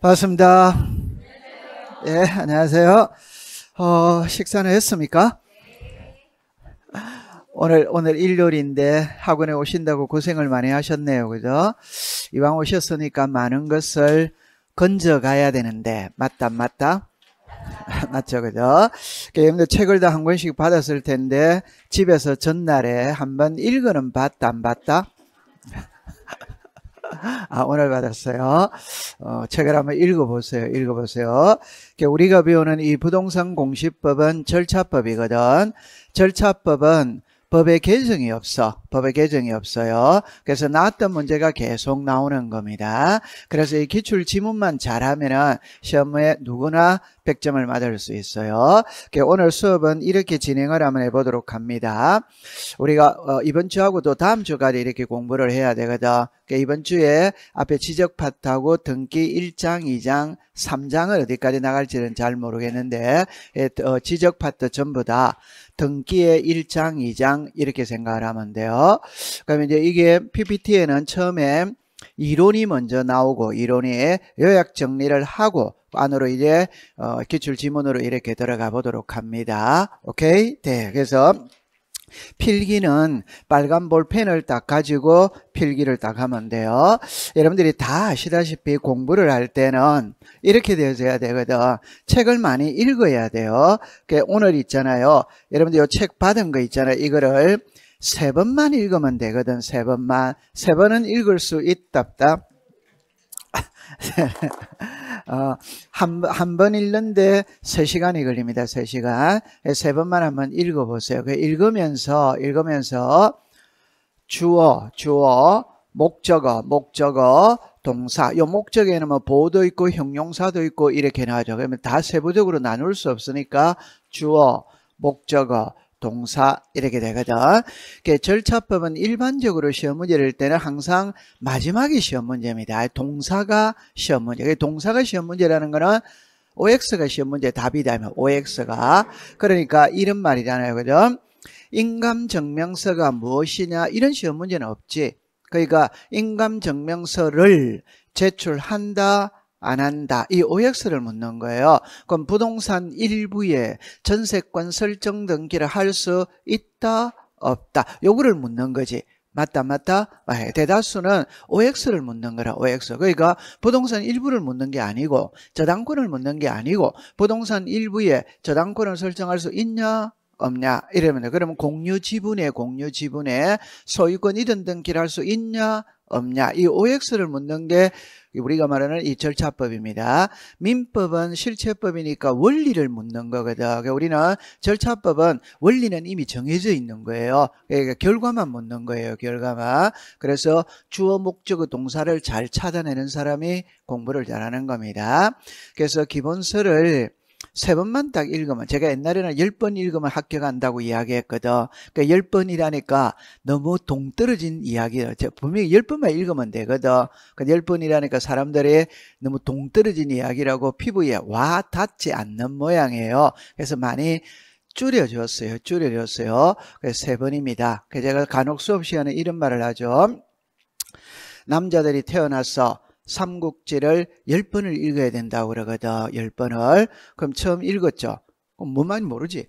반갑습니다. 예, 안녕하세요. 식사는 했습니까? 오늘 일요일인데 학원에 오신다고 고생을 많이 하셨네요. 그죠? 이왕 오셨으니까 많은 것을 건져가야 되는데, 맞다, 안 맞다? 맞죠, 그죠? 여러분들 책을 다 한 권씩 받았을 텐데, 집에서 전날에 한번 읽어는 봤다, 안 봤다? 오늘 받았어요. 책을 한번 읽어보세요. 읽어보세요. 우리가 배우는 이 부동산 공시법은 절차법이거든. 절차법은 법의 개정이 없어. 법의 개정이 없어요. 그래서 나왔던 문제가 계속 나오는 겁니다. 그래서 이 기출 지문만 잘하면은 시험에 누구나 100점을 맞을 수 있어요. 오늘 수업은 이렇게 진행을 한번 해보도록 합니다. 우리가 이번 주하고도 다음 주까지 이렇게 공부를 해야 되거든. 이번 주에 앞에 지적 파트하고 등기 1장, 2장, 3장을 어디까지 나갈지는 잘 모르겠는데 지적 파트 전부 다 등기의 1장, 2장 이렇게 생각을 하면 돼요. 그러면 이제 이게 PPT에는 처음에 이론이 먼저 나오고 이론의 요약 정리를 하고 안으로 이제 기출 지문으로 이렇게 들어가 보도록 합니다. 오케이? 네. 그래서 필기는 빨간 볼펜을 딱 가지고 필기를 딱 하면 돼요. 여러분들이 다 아시다시피 공부를 할 때는 이렇게 되어야 되거든. 책을 많이 읽어야 돼요. 오늘 있잖아요. 여러분들 이 책 받은 거 있잖아요. 이거를 3번만 읽으면 되거든. 3번만. 3번은 읽을 수 있답다. 한 번 읽는데 3시간이 걸립니다. 3시간. 3번만 한번 읽어보세요. 읽으면서 주어, 목적어, 동사. 요 목적에는 뭐 보어도 있고 형용사도 있고 이렇게 나오죠. 그러면 다 세부적으로 나눌 수 없으니까 주어, 목적어, 동사 이렇게 되거든. 절차법은 일반적으로 시험 문제를 낼 때는 항상 마지막이 시험 문제입니다. 동사가 시험 문제. 동사가 시험 문제라는 거는 OX가 시험 문제 답이다. OX가. 그러니까 이런 말이잖아요. 그죠? 인감증명서가 무엇이냐 이런 시험 문제는 없지. 그러니까 인감증명서를 제출한다 안 한다. 이 OX를 묻는 거예요. 그럼 부동산 일부에 전세권 설정 등기를 할 수 있다 없다. 요거를 묻는 거지. 맞다 맞다? 대다수는 OX를 묻는 거라. OX. 그러니까 부동산 일부를 묻는 게 아니고 저당권을 묻는 게 아니고 부동산 일부에 저당권을 설정할 수 있냐 없냐 이러면 그러면 공유 지분에 소유권 이전 등기를 할 수 있냐 없냐 이 OX를 묻는 게 우리가 말하는 이 절차법입니다. 민법은 실체법이니까 원리를 묻는 거거든. 우리는 절차법은 원리는 이미 정해져 있는 거예요. 그러니까 결과만 묻는 거예요. 결과만. 그래서 주어 목적어 동사를 잘 찾아내는 사람이 공부를 잘하는 겁니다. 그래서 기본서를 3번만 딱 읽으면 제가 옛날에는 10번 읽으면 합격한다고 이야기했거든. 그러니까 10번이라니까 너무 동떨어진 이야기예요. 분명히 10번만 읽으면 되거든. 그러니까 10번이라니까 사람들이 너무 동떨어진 이야기라고 피부에 와 닿지 않는 모양이에요. 그래서 많이 줄여줬어요. 그래서 3번입니다. 그래서 제가 간혹 수업 시간에 이런 말을 하죠. 남자들이 태어나서 삼국지를 10번을 읽어야 된다고 그러거든. 10번을. 그럼 처음 읽었죠. 그럼 뭔 말인지 모르지.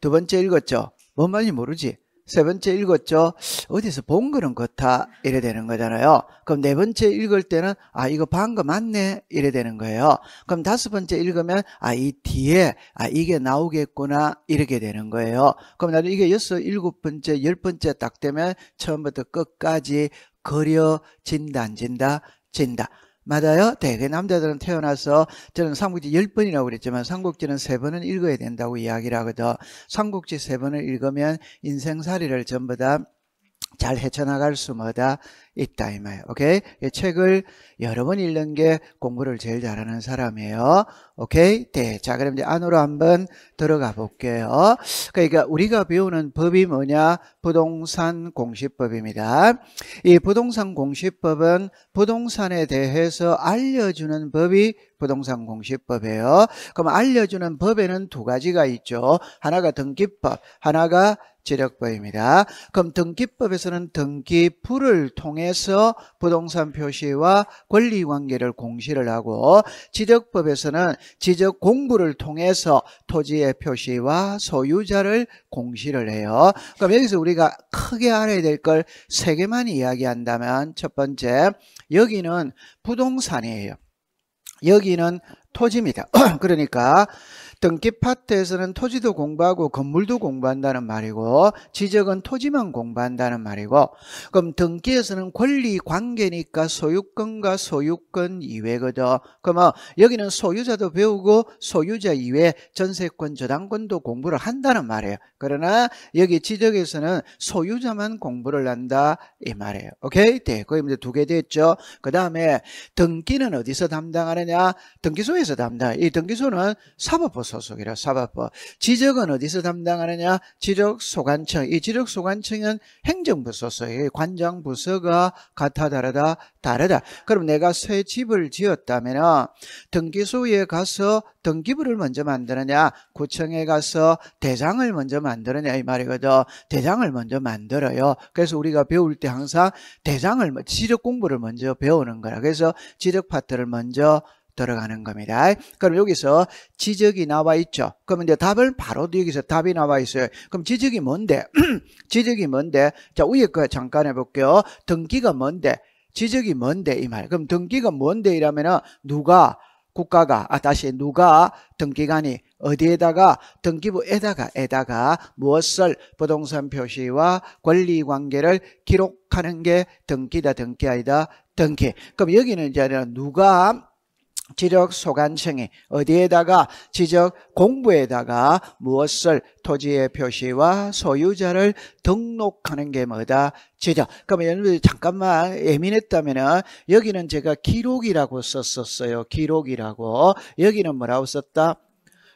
두 번째 읽었죠. 뭔 말인지 모르지. 세 번째 읽었죠. 어디서 본 거는 같아. 이래 되는 거잖아요. 그럼 네 번째 읽을 때는 이거 본 거 맞네. 이래 되는 거예요. 그럼 다섯 번째 읽으면 이 뒤에 이게 나오겠구나. 이렇게 되는 거예요. 그럼 나도 이게 여섯, 일곱 번째, 열 번째 딱 되면 처음부터 끝까지 그려진다 안 진다? 진다. 맞아요? 대개 남자들은 태어나서 저는 삼국지 10번이라고 그랬지만 삼국지는 3번은 읽어야 된다고 이야기를 하거든. 삼국지 3번을 읽으면 인생살이를 전부 다 잘 헤쳐나갈 수 있다 이 말이에요. 오케이? 이 책을 여러 번 읽는 게 공부를 제일 잘하는 사람이에요. 오케이? 네. 자, 그럼 이제 안으로 한번 들어가 볼게요. 그러니까 우리가 배우는 법이 뭐냐? 부동산 공시법입니다. 이 부동산 공시법은 부동산에 대해서 알려주는 법이 부동산 공시법이에요. 그럼 알려주는 법에는 두 가지가 있죠. 하나가 등기법, 하나가 지력법입니다. 그럼 등기법에서는 등기부를 통해 통해서 부동산 표시와 권리관계를 공시를 하고, 지적법에서는 지적 공부를 통해서 토지의 표시와 소유자를 공시를 해요. 그럼 여기서 우리가 크게 알아야 될 걸 3개만 이야기한다면, 첫 번째, 여기는 부동산이에요. 여기는 토지입니다. 그러니까 등기 파트에서는 토지도 공부하고 건물도 공부한다는 말이고, 지적은 토지만 공부한다는 말이고, 그럼 등기에서는 권리 관계니까 소유권과 소유권 이외거든. 그러면 여기는 소유자도 배우고 소유자 이외 전세권, 저당권도 공부를 한다는 말이에요. 그러나 여기 지적에서는 소유자만 공부를 한다 이 말이에요. 오케이? 네, 거기 이제 2개 됐죠. 그 다음에 등기는 어디서 담당하느냐? 등기소에서 담당. 이 등기소는 사법부 소속이라 사법부. 지적은 어디서 담당하느냐? 지적소관청. 이 지적소관청은 행정부 소속이에요. 관장 부서가 같아 다르다. 그럼 내가 새 집을 지었다면 등기소에 가서 등기부를 먼저 만드느냐, 구청에 가서 대장을 먼저 만드느냐 이 말이거든. 대장을 먼저 만들어요. 그래서 우리가 배울 때 항상 대장을, 지적 공부를 먼저 배우는 거라. 그래서 지적 파트를 먼저 들어가는 겁니다. 그럼 여기서 지적이 나와 있죠. 그러면 이제 답을 바로 여기서 답이 나와 있어요. 그럼 지적이 뭔데? 지적이 뭔데? 자, 위에 거 잠깐 해볼게요. 등기가 뭔데? 지적이 뭔데? 이 말. 그럼 등기가 뭔데? 이라면은 누가, 국가가, 누가 등기관이 어디에다가, 등기부에다가 무엇을, 부동산 표시와 권리관계를 기록하는 게 등기다, 등기 아니다, 등기. 그럼 여기는 이제 누가, 지적소관청이 어디에다가, 지적공부에다가 무엇을, 토지의 표시와 소유자를 등록하는 게 뭐다? 지적. 그러면 여러분들 잠깐만 예민했다면은 여기는 제가 기록이라고 썼었어요. 기록이라고. 여기는 뭐라고 썼다?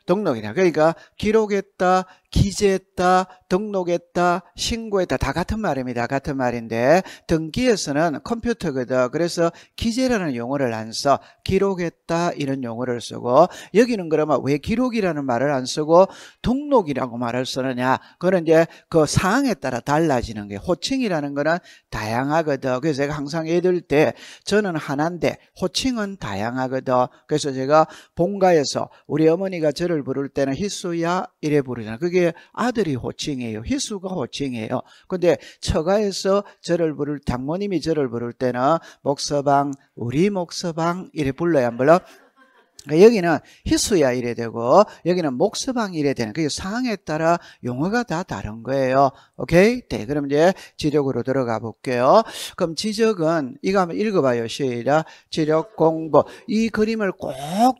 등록이다. 그러니까 기록했다, 기재했다, 등록했다, 신고했다 다 같은 말입니다. 같은 말인데 등기에서는 컴퓨터거든. 그래서 기재라는 용어를 안 써. 기록했다 이런 용어를 쓰고, 여기는 그러면 왜 기록이라는 말을 안 쓰고 등록이라고 말을 쓰느냐? 그건 이제 그 상황에 따라 달라지는 게, 호칭이라는 거는 다양하거든. 그래서 제가 항상 애들 때 저는 하나인데 호칭은 다양하거든. 그래서 제가 본가에서 우리 어머니가 저를 부를 때는 희수야 이래 부르잖아. 그게 아들이 호칭이에요. 희수가 호칭이에요. 근데 처가에서 저를 부를, 장모님이 저를 부를 때는 목서방, 우리 목서방 이래 불러야 안 불러? 여기는 희수야 이래 되고 여기는 목서방 이래 되는, 그 상황에 따라 용어가 다 다른 거예요. 오케이? 네, 그럼 이제 지적으로 들어가 볼게요. 그럼 지적은 이거 한번 읽어봐요. 시작. 지적 공부. 이 그림을 꼭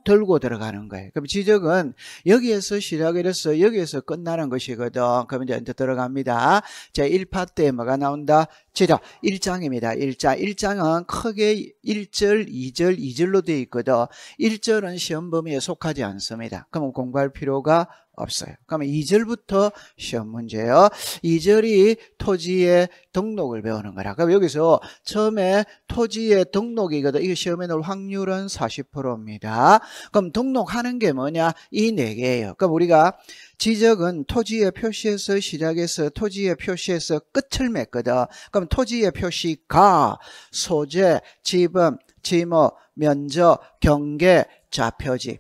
들고 들어가는 거예요. 그럼 지적은 여기에서 시작을 해서 여기에서 끝나는 것이거든. 그럼 이제 들어갑니다. 자, 1파 때 뭐가 나온다? 지적. 1장입니다. 1장. 1장은 크게 1절, 2절, 2절로 되어 있거든. 1절은 시험 범위에 속하지 않습니다. 그럼 공부할 필요가 없어요. 그러면 2절부터 시험 문제예요. 2절이 토지의 등록을 배우는 거라. 그럼 여기서 처음에 토지의 등록이거든. 이거 시험에 나올 확률은 40%입니다. 그럼 등록하는 게 뭐냐? 이 4개예요. 그럼 우리가 지적은 토지의 표시에서 시작해서 토지의 표시에서 끝을 맺거든. 그럼 토지의 표시가 소재, 지분, 지목, 면적, 경계, 좌표지.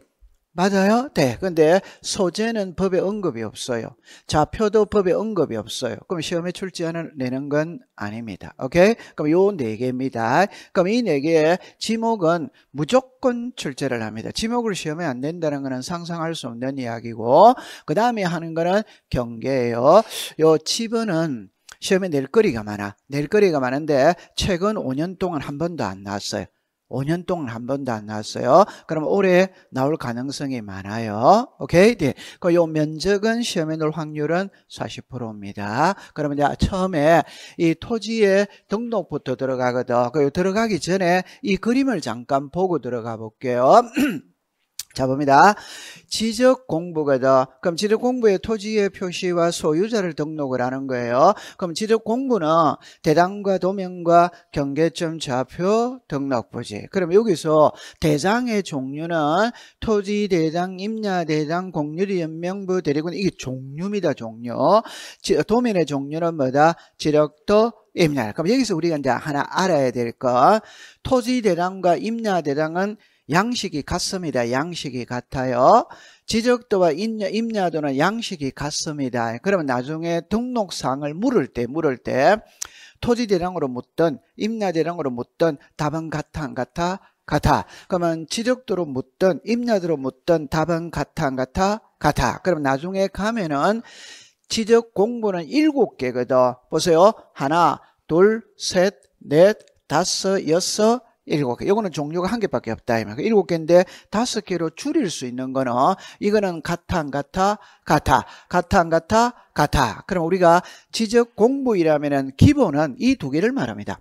맞아요? 네. 근데 소재는 법에 언급이 없어요. 좌표도 법에 언급이 없어요. 그럼 시험에 출제하는 내는 건 아닙니다. 오케이? 그럼 요 4개입니다. 그럼 이 4개의 지목은 무조건 출제를 합니다. 지목을 시험에 안 낸다는 거는 상상할 수 없는 이야기고, 그 다음에 하는 거는 경계예요. 요 지분은 시험에 낼 거리가 많아. 낼 거리가 많은데 최근 5년 동안 한 번도 안 나왔어요. 5년 동안 한 번도 안 나왔어요. 그럼 올해 나올 가능성이 많아요. 오케이? 네. 그 요 면적은 시험에 나올 확률은 40%입니다. 그러면 이제 처음에 이 토지의 등록부터 들어가거든. 그 들어가기 전에 이 그림을 잠깐 보고 들어가 볼게요. 자, 봅니다. 지적 공부거든. 그럼 지적 공부에 토지의 표시와 소유자를 등록을 하는 거예요. 그럼 지적 공부는 대장과 도면과 경계점, 좌표, 등록부지. 그럼 여기서 대장의 종류는 토지 대장, 임야 대장, 공유리 연명부, 대리군, 이게 종류입니다. 종류. 도면의 종류는 뭐다? 지력도, 임야. 그럼 여기서 우리가 이제 하나 알아야 될 거, 토지대장과 임야대장은 양식이 같습니다. 양식이 같아요. 지적도와 임야도는 양식이 같습니다. 그러면 나중에 등록사항을 물을 때 토지대장으로 묻든 임야대장으로 묻든 답은 같아 안 같아? 같아. 그러면 지적도로 묻든 임야도로 묻든 답은 같아 안 같아? 같아. 그럼 나중에 가면은 지적 공부는 7개거든. 보세요. 하나, 둘, 셋, 넷, 다섯, 여섯, 7개. 이거는 종류가 1개밖에 없다. 7개인데 5개로 줄일 수 있는 거는 이거는 같아 안 같아? 같아. 같아 안 같아? 같아. 그럼 우리가 지적 공부이라면은 기본은 이 2개를 말합니다.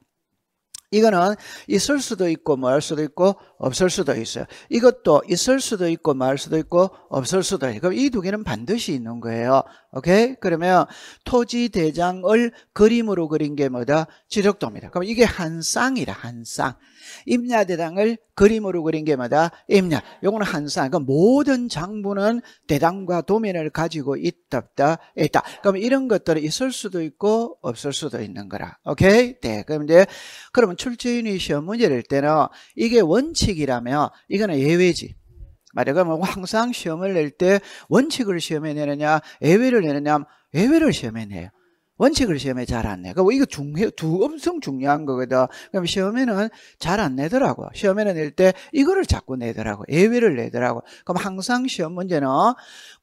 이거는 있을 수도 있고 말 수도 있고 없을 수도 있어요. 이것도 있을 수도 있고 말 수도 있고 없을 수도 있고. 그럼 이 2개는 반드시 있는 거예요. 오케이? 그러면 토지대장을 그림으로 그린 게 뭐다? 지적도입니다. 그럼 이게 한 쌍이라, 한 쌍. 임야대장을 그림으로 그린 게 뭐다? 임야. 요거는 한 쌍. 그럼 모든 장부는 대장과 도면을 가지고 있다, 있다. 그럼 이런 것들은 있을 수도 있고 없을 수도 있는 거라. 오케이? 네. 그러면 출제인이 시험 문제를 낼 때는 이게 원칙이라면 이거는 예외지. 말이야. 그러면 항상 시험을 낼 때 원칙을 시험에 내느냐, 예외를 내느냐, 예외를 시험에 내요. 원칙을 시험에 잘 안 내. 그러니까 이거 엄청 중요한 거거든. 그럼 시험에는 잘 안 내더라고. 시험에는 낼 때 이거를 자꾸 내더라고. 예외를 내더라고. 그럼 항상 시험 문제는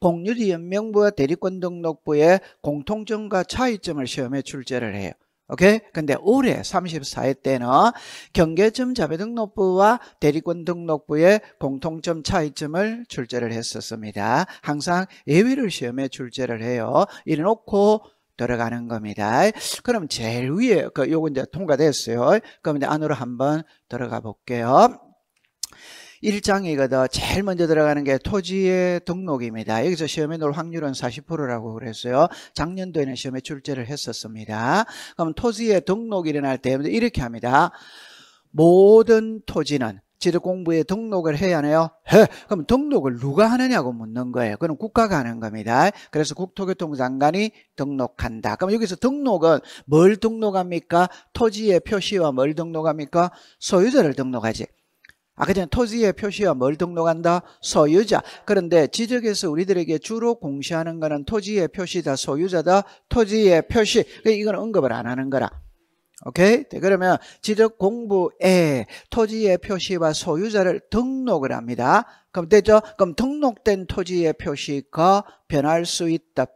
공유지 연명부와 대리권 등록부의 공통점과 차이점을 시험에 출제를 해요. 오케이? 근데 올해 34회 때는 경계점 자배등록부와 대리권 등록부의 공통점 차이점을 출제를 했었습니다. 항상 예외를 시험에 출제를 해요. 이래 놓고 들어가는 겁니다. 그럼 제일 위에 요거 이제 통과됐어요. 그럼 이제 안으로 한번 들어가 볼게요. 1장이거든. 제일 먼저 들어가는 게 토지의 등록입니다. 여기서 시험에 놓을 확률은 40%라고 그랬어요. 작년도에는 시험에 출제를 했었습니다. 그럼 토지의 등록이 일어날 때 이렇게 합니다. 모든 토지는 지적공부에 등록을 해야 하나요? 해. 그럼 등록을 누가 하느냐고 묻는 거예요. 그럼 국가가 하는 겁니다. 그래서 국토교통장관이 등록한다. 그럼 여기서 등록은 뭘 등록합니까? 토지의 표시와 뭘 등록합니까? 소유자를 등록하지. 아까 전에 토지의 표시와 뭘 등록한다? 소유자. 그런데 지적에서 우리들에게 주로 공시하는 거는 토지의 표시다, 소유자다, 토지의 표시. 이건 언급을 안 하는 거라. 오케이? 그러면 지적 공부에 토지의 표시와 소유자를 등록을 합니다. 그럼 되죠? 그럼 등록된 토지의 표시가 변할 수 있다.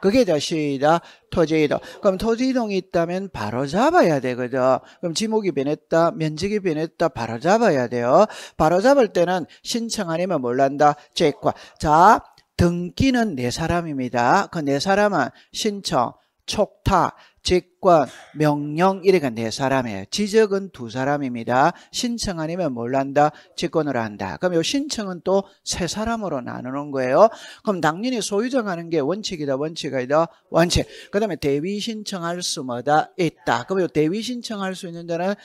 그게 시다 토지이동. 그럼 토지이동이 있다면 바로 잡아야 되거든. 그럼 지목이 변했다, 면적이 변했다, 바로 잡아야 돼요. 바로 잡을 때는 신청 아니면 뭘 한다? 제과. 자, 등기는 4사람입니다. 그 4사람은 신청, 촉탁, 직권, 명령 이래가 4사람이에요. 지적은 2사람입니다. 신청 아니면 뭘 한다? 직권을 한다. 그럼 이 신청은 또 3사람으로 나누는 거예요. 그럼 당연히 소유자가 하는 게 원칙이다, 원칙이다, 원칙. 그 다음에 대위 신청할 수 뭐다? 있다. 그럼 이 대위 신청할 수 있는 자는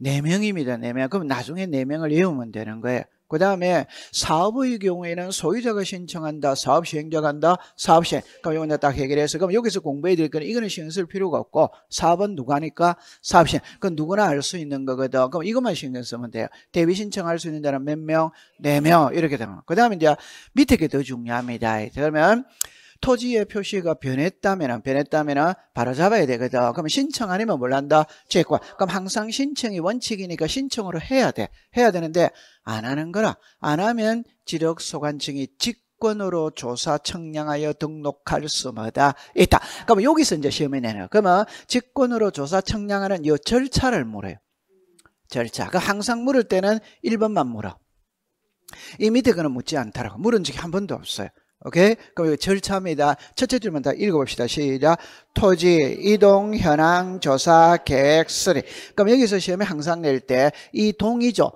4명입니다. 4명. 그럼 나중에 4명을 외우면 되는 거예요. 그 다음에 사업의 경우에는 소유자가 신청한다, 사업 시행자가 한다, 사업 시행. 그럼 이거 딱 해결해서 그럼 여기서 공부해 드릴 거는 이거는 신경 쓸 필요가 없고 사업은 누가 하니까 사업 시행. 그건 누구나 알 수 있는 거거든. 그럼 이것만 신경 쓰면 돼요. 대위 신청할 수 있는 자는 몇 명? 4명 이렇게 되는 거. 그 다음에 이제 밑에 게 더 중요합니다. 그러면 토지의 표시가 변했다면 바로 잡아야 되거든. 그럼 신청 아니면 뭘 한다? 제과. 그럼 항상 신청이 원칙이니까 신청으로 해야 돼. 해야 되는데 안 하는 거라. 안 하면 지력소관청이 직권으로 조사 청량하여 등록할 수마다 있다. 그럼 여기서 이제 시험에 내는. 그러면 직권으로 조사 청량하는 이 절차를 물어요. 절차. 그 항상 물을 때는 1번만 물어. 이 밑에 거는 묻지 않더라고. 물은 적이 한 번도 없어요. 오케이? 그럼 절차입니다. 첫째 줄만 다 읽어봅시다. 시작. 토지, 이동, 현황, 조사, 계획, 수리. 그럼 여기서 시험에 항상 낼 때 이 동이죠.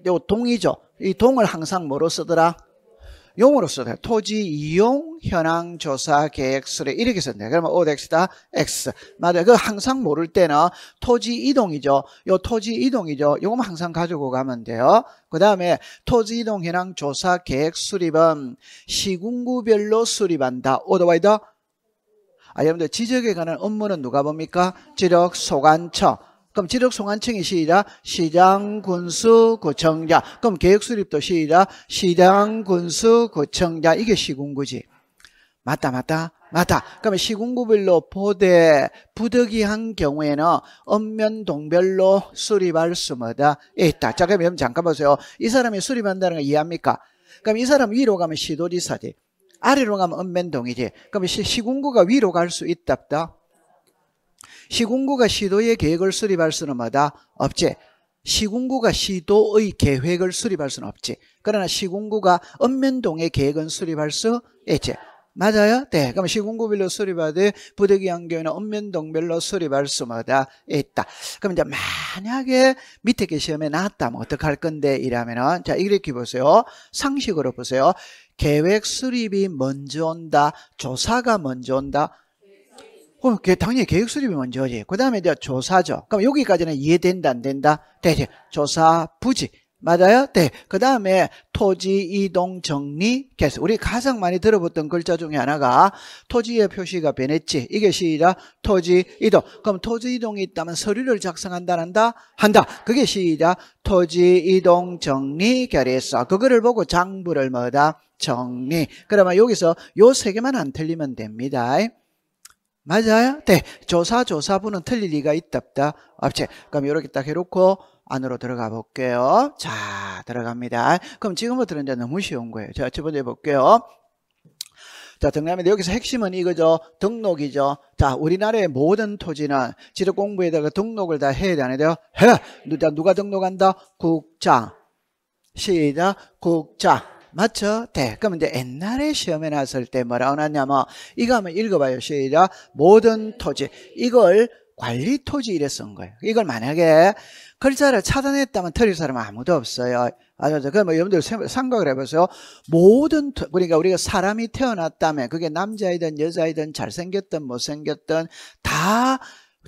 요 동이죠. 이 동을 항상 뭐로 쓰더라? 용어로 쓰더라. 토지, 이용, 현황, 조사, 계획, 수리. 이렇게 쓴다. 그러면 OX다, X. 맞아요. 그 항상 모를 때는 토지 이동이죠. 요 토지 이동이죠. 요거만 항상 가지고 가면 돼요. 그 다음에 토지 이동, 현황, 조사, 계획, 수립은 시군구별로 수립한다. 오더와이더? 여러분들 지적에 관한 업무는 누가 봅니까? 지력소관청. 그럼 지력소관청이 시작 시장군수구청장. 그럼 계획수립도 시작 시장군수구청장. 이게 시군구지. 맞다. 그러면 시군구별로 보대 부득이한 경우에는 읍면동별로 수립할 수마다 있다. 자, 그럼 잠깐 보세요. 이 사람이 수립한다는 거 이해합니까? 그럼 이 사람 위로 가면 시도지사지, 아래로 가면 읍면동이지. 그럼 시군구가 위로 갈 수 있답다. 시군구가 시도의 계획을 수립할 수는 뭐다? 없지. 시군구가 시도의 계획을 수립할 수는 없지. 그러나 시군구가 읍면동의 계획은 수립할 수 있지. 맞아요? 네. 그럼 시군구별로 수립하되 부득이한 경우는 읍면동별로 수립할 수마다 있다. 그럼 이제 만약에 밑에 게 시험에 나왔다면 어떡할 건데 이라면은, 자, 이렇게 보세요. 상식으로 보세요. 계획 수립이 먼저 온다, 조사가 먼저 온다. 그럼 당연히 계획 수립이 먼저 오지. 그 다음에 이제 조사죠. 그럼 여기까지는 이해된다, 안 된다? 되지. 조사 부지. 맞아요? 네. 그 다음에 토지 이동 정리 개수. 우리 가장 많이 들어봤던 글자 중에 하나가 토지의 표시가 변했지. 이게 시작 토지 이동. 그럼 토지 이동이 있다면 서류를 작성한다, 한다. 그게 시작 토지 이동 정리 결의서. 그거를 보고 장부를 뭐다? 정리. 그러면 여기서 요 세 개만 안 틀리면 됩니다. 맞아요? 네. 조사부는 틀릴 리가 있답다. 없지. 그럼 이렇게 딱 해놓고 안으로 들어가 볼게요. 자, 들어갑니다. 그럼 지금부터는 이제 너무 쉬운 거예요. 자, 첫 번째 볼게요. 자, 등록하면 여기서 핵심은 이거죠. 등록이죠. 자, 우리나라의 모든 토지는 지적공부에다가 등록을 다 해야 되는데요. 누가 등록한다? 국장. 시작. 국장. 맞죠? 네. 그럼 이제 옛날에 시험에 나왔을 때 뭐라고 나왔냐면, 이거 한번 읽어봐요. 시작. 모든 토지. 이걸 관리 토지 이래 쓴 거예요. 이걸 만약에 글자를 차단했다면 틀릴 사람은 아무도 없어요. 그럼 여러분들 생각을 해보세요. 모든, 그러니까 우리가 사람이 태어났다면 그게 남자이든 여자이든 잘생겼든 못생겼든 다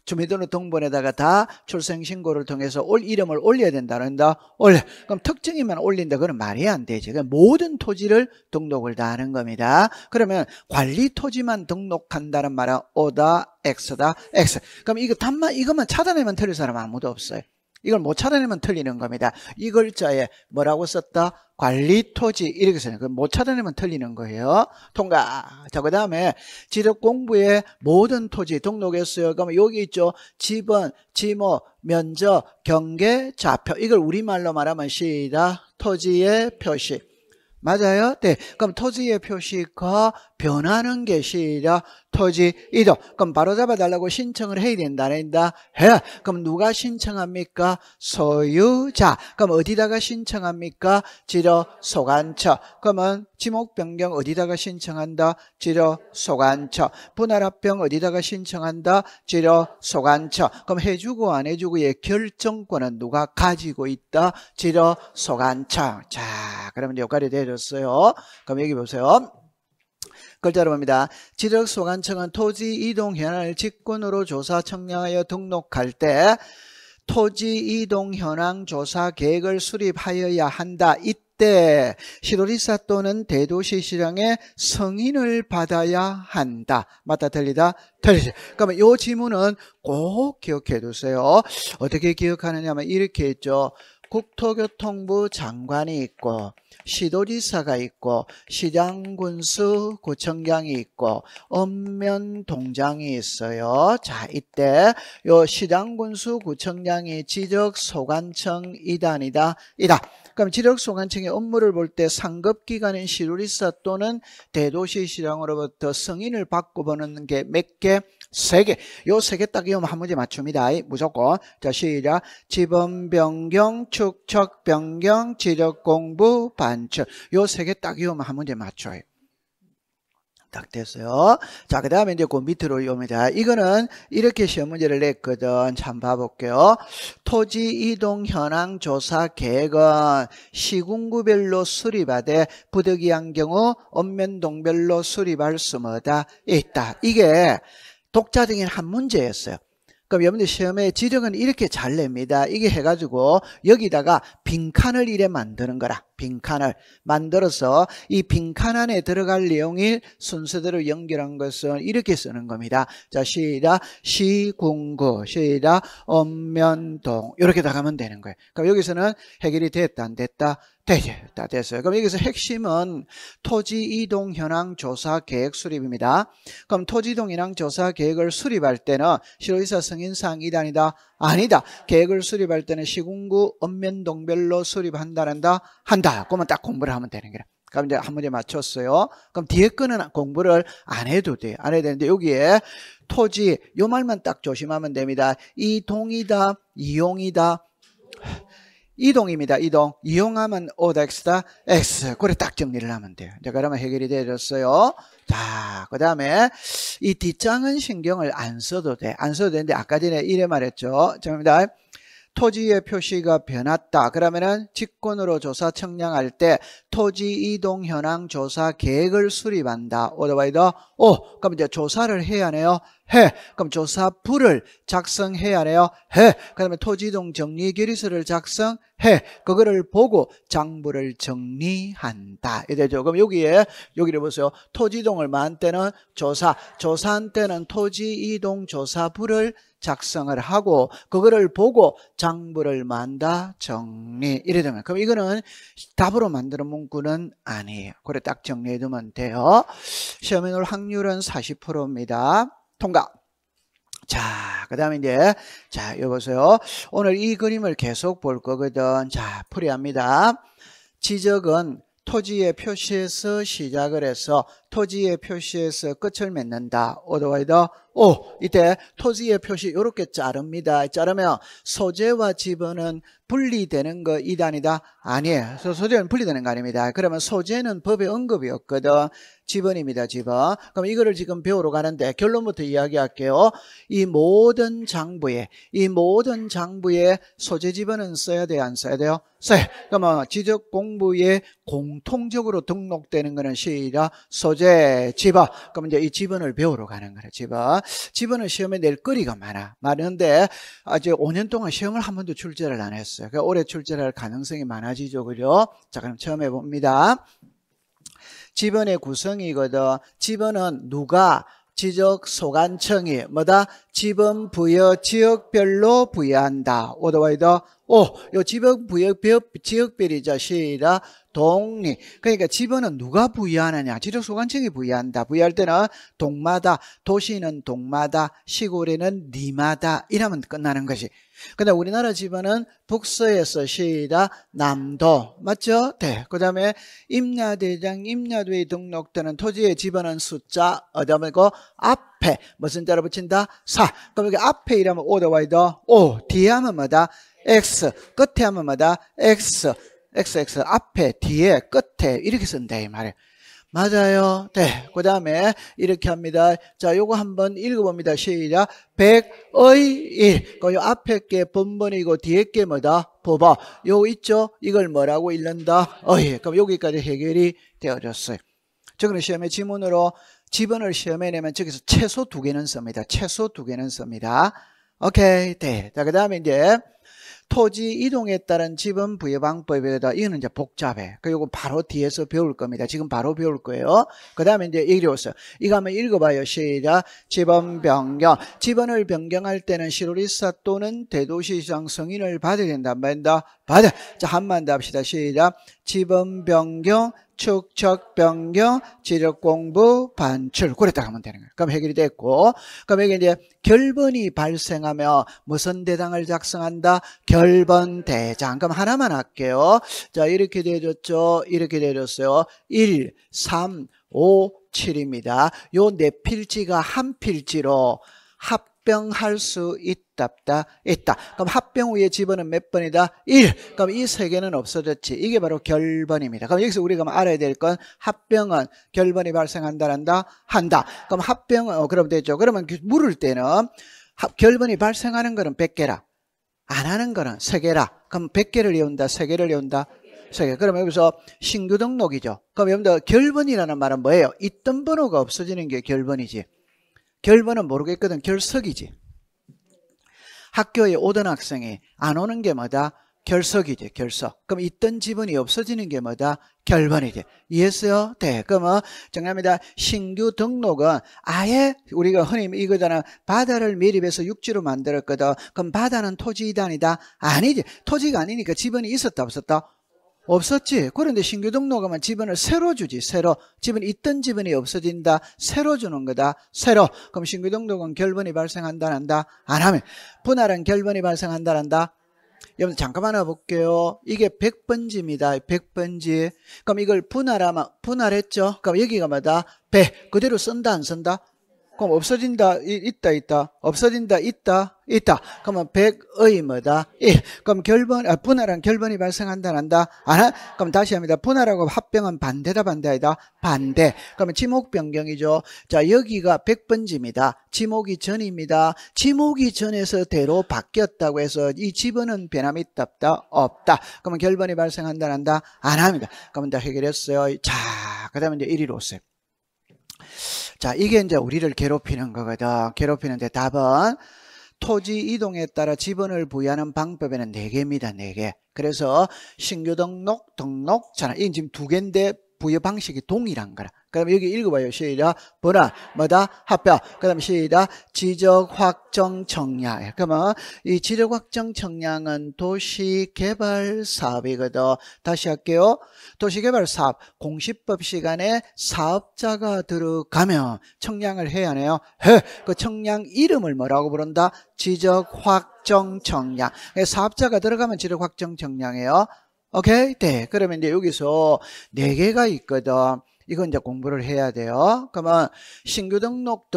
주민등록등본에다가 다 출생신고를 통해서 이름을 올려야 된다는다. 그럼 특징이면 올린다. 그건 말이 안 되지. 그럼 모든 토지를 등록을 다 하는 겁니다. 그러면 관리 토지만 등록한다는 말은 O다, X다, X. 그럼 이것만 차단하면 틀릴 사람 아무도 없어요. 이걸 못 찾아내면 틀리는 겁니다. 이 글자에 뭐라고 썼다? 관리토지 이렇게 써요. 못 찾아내면 틀리는 거예요. 통과. 자, 그 다음에 지적공부에 모든 토지 등록했어요. 그러면 여기 있죠. 지번, 지모, 면적, 경계, 좌표. 이걸 우리말로 말하면 시작. 토지의 표시. 맞아요? 네. 그럼 토지의 표시가 변하는 게 시작. 토지 이동. 그럼 바로 잡아달라고 신청을 해야 된다, 안 된다? 해. 그럼 누가 신청합니까? 소유자. 그럼 어디다가 신청합니까? 지적소관청. 그러면 지목 변경 어디다가 신청한다? 지적소관청. 분할 합병 어디다가 신청한다? 지적소관청. 그럼 해주고 안 해주고의 결정권은 누가 가지고 있다? 지적소관청. 자, 그러면 여기까지 되어졌어요. 그럼 여기 보세요. 글자로 봅니다. 지적소관청은 토지 이동 현황을 직권으로 조사 청량하여 등록할 때 토지 이동 현황 조사 계획을 수립하여야 한다. 이때 시도지사 또는 대도시시장의 승인을 받아야 한다. 맞다, 틀리다? 틀리지. 그러면 이 지문은 꼭 기억해 두세요. 어떻게 기억하느냐면 이렇게 있죠. 국토교통부 장관이 있고 시도지사가 있고 시장군수 구청장이 있고 읍면동장이 있어요. 자, 이때 요 시장군수 구청장이 지적소관청이다, 아니다? 이다. 그럼 지적소관청의 업무를 볼 때 상급기관인 시도지사 또는 대도시시장으로부터 승인을 받고 보는 게 몇 개? 3개. 요 3개 딱 이으면 한 문제 맞춥니다. 무조건. 자, 시작. 지번 변경, 축척 변경, 지적 공부, 반출. 요 3개 딱 이으면 한 문제 맞춰요. 딱 됐어요. 자, 그 다음에 이제 그 밑으로 옵니다. 이거는 이렇게 시험 문제를 냈거든. 참 봐볼게요. 토지 이동 현황 조사 계획은 시군구별로 수립하되 부득이한 경우 읍면동별로 수립할 수마다 있다. 이게 독자적인 한 문제였어요. 그럼 여러분들 시험에 지력은 이렇게 잘 냅니다. 이게 해가지고 여기다가 빈칸을 이래 만드는 거라. 빈칸을 만들어서 이 빈칸 안에 들어갈 내용을 순서대로 연결한 것은 이렇게 쓰는 겁니다. 자, 시작. 시군구, 시작. 읍면동. 이렇게 다 가면 되는 거예요. 그럼 여기서는 해결이 됐다, 안 됐다? 됐다, 됐어요. 그럼 여기서 핵심은 토지 이동 현황 조사 계획 수립입니다. 그럼 토지 이동 현황 조사 계획을 수립할 때는 실효이사 승인사항 2단이다? 아니다. 계획을 수립할 때는 시군구 읍면동별로 수립한다는다? 한다. 그러면 딱 공부를 하면 되는 거야. 그럼 이제 한 문제 맞췄어요. 그럼 뒤에 거는 공부를 안 해도 돼. 안 해야 되는데 여기에 토지, 요 말만 딱 조심하면 됩니다. 이동이다, 이용이다. 이동입니다. 이동. 이용하면 O다 X다. X. 그래 딱 정리를 하면 돼요. 자, 그러면 해결이 되어졌어요. 자, 그 다음에 이 뒷장은 신경을 안 써도 돼. 안 써도 되는데 아까 전에 이래 말했죠. 정답입니다. 토지의 표시가 변했다. 그러면은 직권으로 조사 청량할 때 토지 이동 현황 조사 계획을 수립한다. 오더바이더 오. 그럼 이제 조사를 해야 하네요. 해. 그럼 조사부를 작성해야 하네요. 해. 그다음에 토지 이동 정리 결의서를 작성해. 그거를 보고 장부를 정리한다. 이래죠. 그럼 여기를 보세요. 토지 이동을 만 때는 조사한 때는 토지 이동 조사부를 작성을 하고 그거를 보고 장부를 만다 정리 이래 되면 그럼 이거는 답으로 만드는 문구는 아니에요. 그래 딱 정리해 두면 돼요. 시험에 올 확률은 40%입니다. 통과. 자, 그 다음에 이제, 자, 여기 보세요. 오늘 이 그림을 계속 볼 거거든. 자, 풀이합니다. 지적은 토지의 표시에서 시작을 해서 토지의 표시에서 끝을 맺는다. 오더와이더 오. 이때 토지의 표시 이렇게 자릅니다. 자르면 소재와 지번은 분리되는 거 2단이다? 아니에요. 소재는 분리되는 거 아닙니다. 그러면 소재는 법에 언급이 없거든. 지번입니다. 지번. 그럼 이거를 지금 배우러 가는데 결론부터 이야기할게요. 이 모든 장부에 소재 지번은 써야 돼요? 안 써야 돼요? 써요. 그러면 지적 공부에 공통적으로 등록되는 거는 시작 소재 지번. 그럼 이제 이 지번을 배우러 가는 거예요. 지번은 시험에 낼 거리가 많은데 아직 5년 동안 시험을 한 번도 출제를 안 했어요. 그러니까 올해 출제를 할 가능성이 많아지죠. 그죠? 자, 그럼 처음 해봅니다. 지번의 구성이거든. 지번은 누가 지적 소관청이 뭐다? 지번 부여 지역별로 부여한다. 오더와이더 오. 요 지번 부여 지역별이죠. 시작 동리. 그러니까 지번은 누가 부여하느냐? 지적 소관청이 부여한다. 부여할 때는 동마다, 도시는 동마다, 시골에는 리마다 이러면 끝나는 것이. 근데 우리나라 지번은 북서에서 시작 남도 맞죠? 네. 그 다음에 임야대장 임야도에 등록되는 토지의 지번은 숫자 어디고 앞에 무슨 자로 붙인다? 4. 그럼 여기 앞에 이라면 오더와이더 5. 뒤에 하면 뭐다? X. 끝에 하면 뭐다? X. XX. 앞에 뒤에 끝에 이렇게 쓴다 이 말이에요. 맞아요. 네. 그 다음에 이렇게 합니다. 자, 요거 한번 읽어봅니다. 시작. 100의 1. 그 앞에 게 본번이고 뒤에 게 뭐다? 법어. 요거 있죠? 이걸 뭐라고 읽는다? 그럼 여기까지 해결이 되어졌어요. 저거는 시험에 지문으로 지번을 시험에 내면 저기서 최소 2개는 씁니다. 최소 2개는 씁니다. 오케이. 네. 자, 그 다음에 이제 토지 이동에 따른 지번 부여 방법에다 이거는 이제 복잡해. 그리고 바로 뒤에서 배울 겁니다. 지금 바로 배울 거예요. 그 다음에 이제 이리 오세요. 이거 한번 읽어봐요. 시작. 지번 변경. 지번을 변경할 때는 시로리사 또는 대도시장 승인을 받아야 된다. 안 받는다? 받아. 자, 한번 더 합시다. 시작. 지번 변경. 축척 변경, 지적 공부, 반출. 그랬다 하면 되는 거예요. 그럼 해결이 됐고, 그럼 여기 이제 결번이 발생하며 무슨 대장을 작성한다? 결번 대장. 그럼 하나만 할게요. 자, 이렇게 되어졌죠? 이렇게 되어졌어요. 1, 3, 5, 7입니다. 요 네 필지가 한 필지로 합병할 수 있다. 그럼 합병 후에 지번은 몇 번이다? 1. 그럼 이 세 개는 없어졌지. 이게 바로 결번입니다. 그럼 여기서 우리가 알아야 될 건 합병은 결번이 발생한다. 한다. 그럼 합병은 그럼 되죠. 그러면 물을 때는 결번이 발생하는 거는 100개라. 안 하는 거는 3개라. 그럼 100개를 외운다. 3개를 외운다. 3개. 그럼 여기서 신규 등록이죠. 그럼 여러분들 결번이라는 말은 뭐예요? 있던 번호가 없어지는 게 결번이지. 결번은 모르겠거든. 결석이지. 학교에 오던 학생이 안 오는 게 뭐다? 결석이지, 결석. 그럼 있던 지분이 없어지는 게 뭐다? 결번이지. 이해했어요? 네. 그러면 정답입니다. 신규 등록은 아예 우리가 흔히 이거잖아. 바다를 매립해서 육지로 만들었거든. 그럼 바다는 토지이다 아니다? 아니지. 토지가 아니니까 지분이 있었다 없었다? 없었지. 그런데 신규 등록하면 지분을 새로 주지. 새로. 지분 있던 지분이 없어진다. 새로 주는 거다. 새로. 그럼 신규 등록은 결번이 발생한다 안 한다? 안 하면. 분할은 결번이 발생한다 안 한다? 여러분 잠깐만 해볼게요. 이게 100번지입니다. 100번지. 그럼 이걸 분할하면 분할했죠. 그럼 여기가 뭐다? 100. 그대로 쓴다 안 쓴다? 그럼 없어진다 있다 없어진다 있다 그러면 100의 뭐다? 1. 그럼 분할은 결번이 발생한다 안 한다? 안 하? 그럼 다시 합니다. 분할하고 합병은 반대다 반대이다? 반대. 그러면 지목 변경이죠. 자, 여기가 100번지입니다. 지목이 전입니다. 지목이 전에서 대로 바뀌었다고 해서 이 지분은 변함이 있다 없다? 없다. 그러면 결번이 발생한다 안 한다? 안 합니다. 그러면 다 해결했어요. 자, 그다음에 이제 1위로 오세요. 자, 이게 이제 우리를 괴롭히는 거거든. 괴롭히는데 답은 토지 이동에 따라 지분을 부여하는 방법에는 4개입니다. 4개. 그래서 신규 등록잖아. 이게 지금 2개인데 부여 방식이 동일한 거라. 그럼 여기 읽어봐요. 시작. 분할, 뭐다? 합병. 그 다음에 시작. 지적 확정 청량. 그러면 이 지적 확정 청량은 도시개발 사업이거든. 다시 할게요. 도시개발 사업. 공시법 시간에 사업자가 들어가면 청량을 해야 하네요. 그 청량 이름을 뭐라고 부른다? 지적 확정 청량. 사업자가 들어가면 지적 확정 청량이에요. 오케이? 네. 그러면 이제 여기서 4개가 있거든. 이건 이제 공부를 해야 돼요. 그러면 신규 등록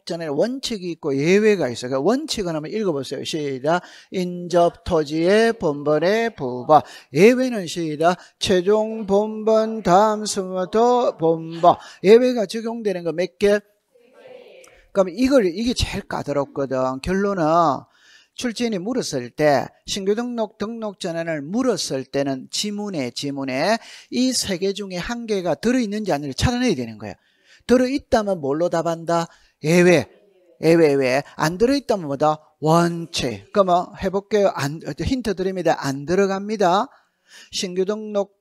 전에 원칙이 있고 예외가 있어요. 그러니까 원칙은 한번 읽어보세요. 시작. 인접 토지의 본번의 부과. 예외는 시작. 최종 본번 다음 수부터 본번. 예외가 적용되는 거 몇 개? 그럼 이게 제일 까다롭거든. 결론은 출제인이 물었을 때 신규 등록 전환을 물었을 때는 지문에 이 3개 중에 1개가 들어있는지 아닌지 찾아내야 되는 거예요. 들어있다면 뭘로 답한다? 예외. 안 들어있다면 뭐다? 원칙. 그러면 해볼게요. 힌트 드립니다. 안 들어갑니다. 신규 등록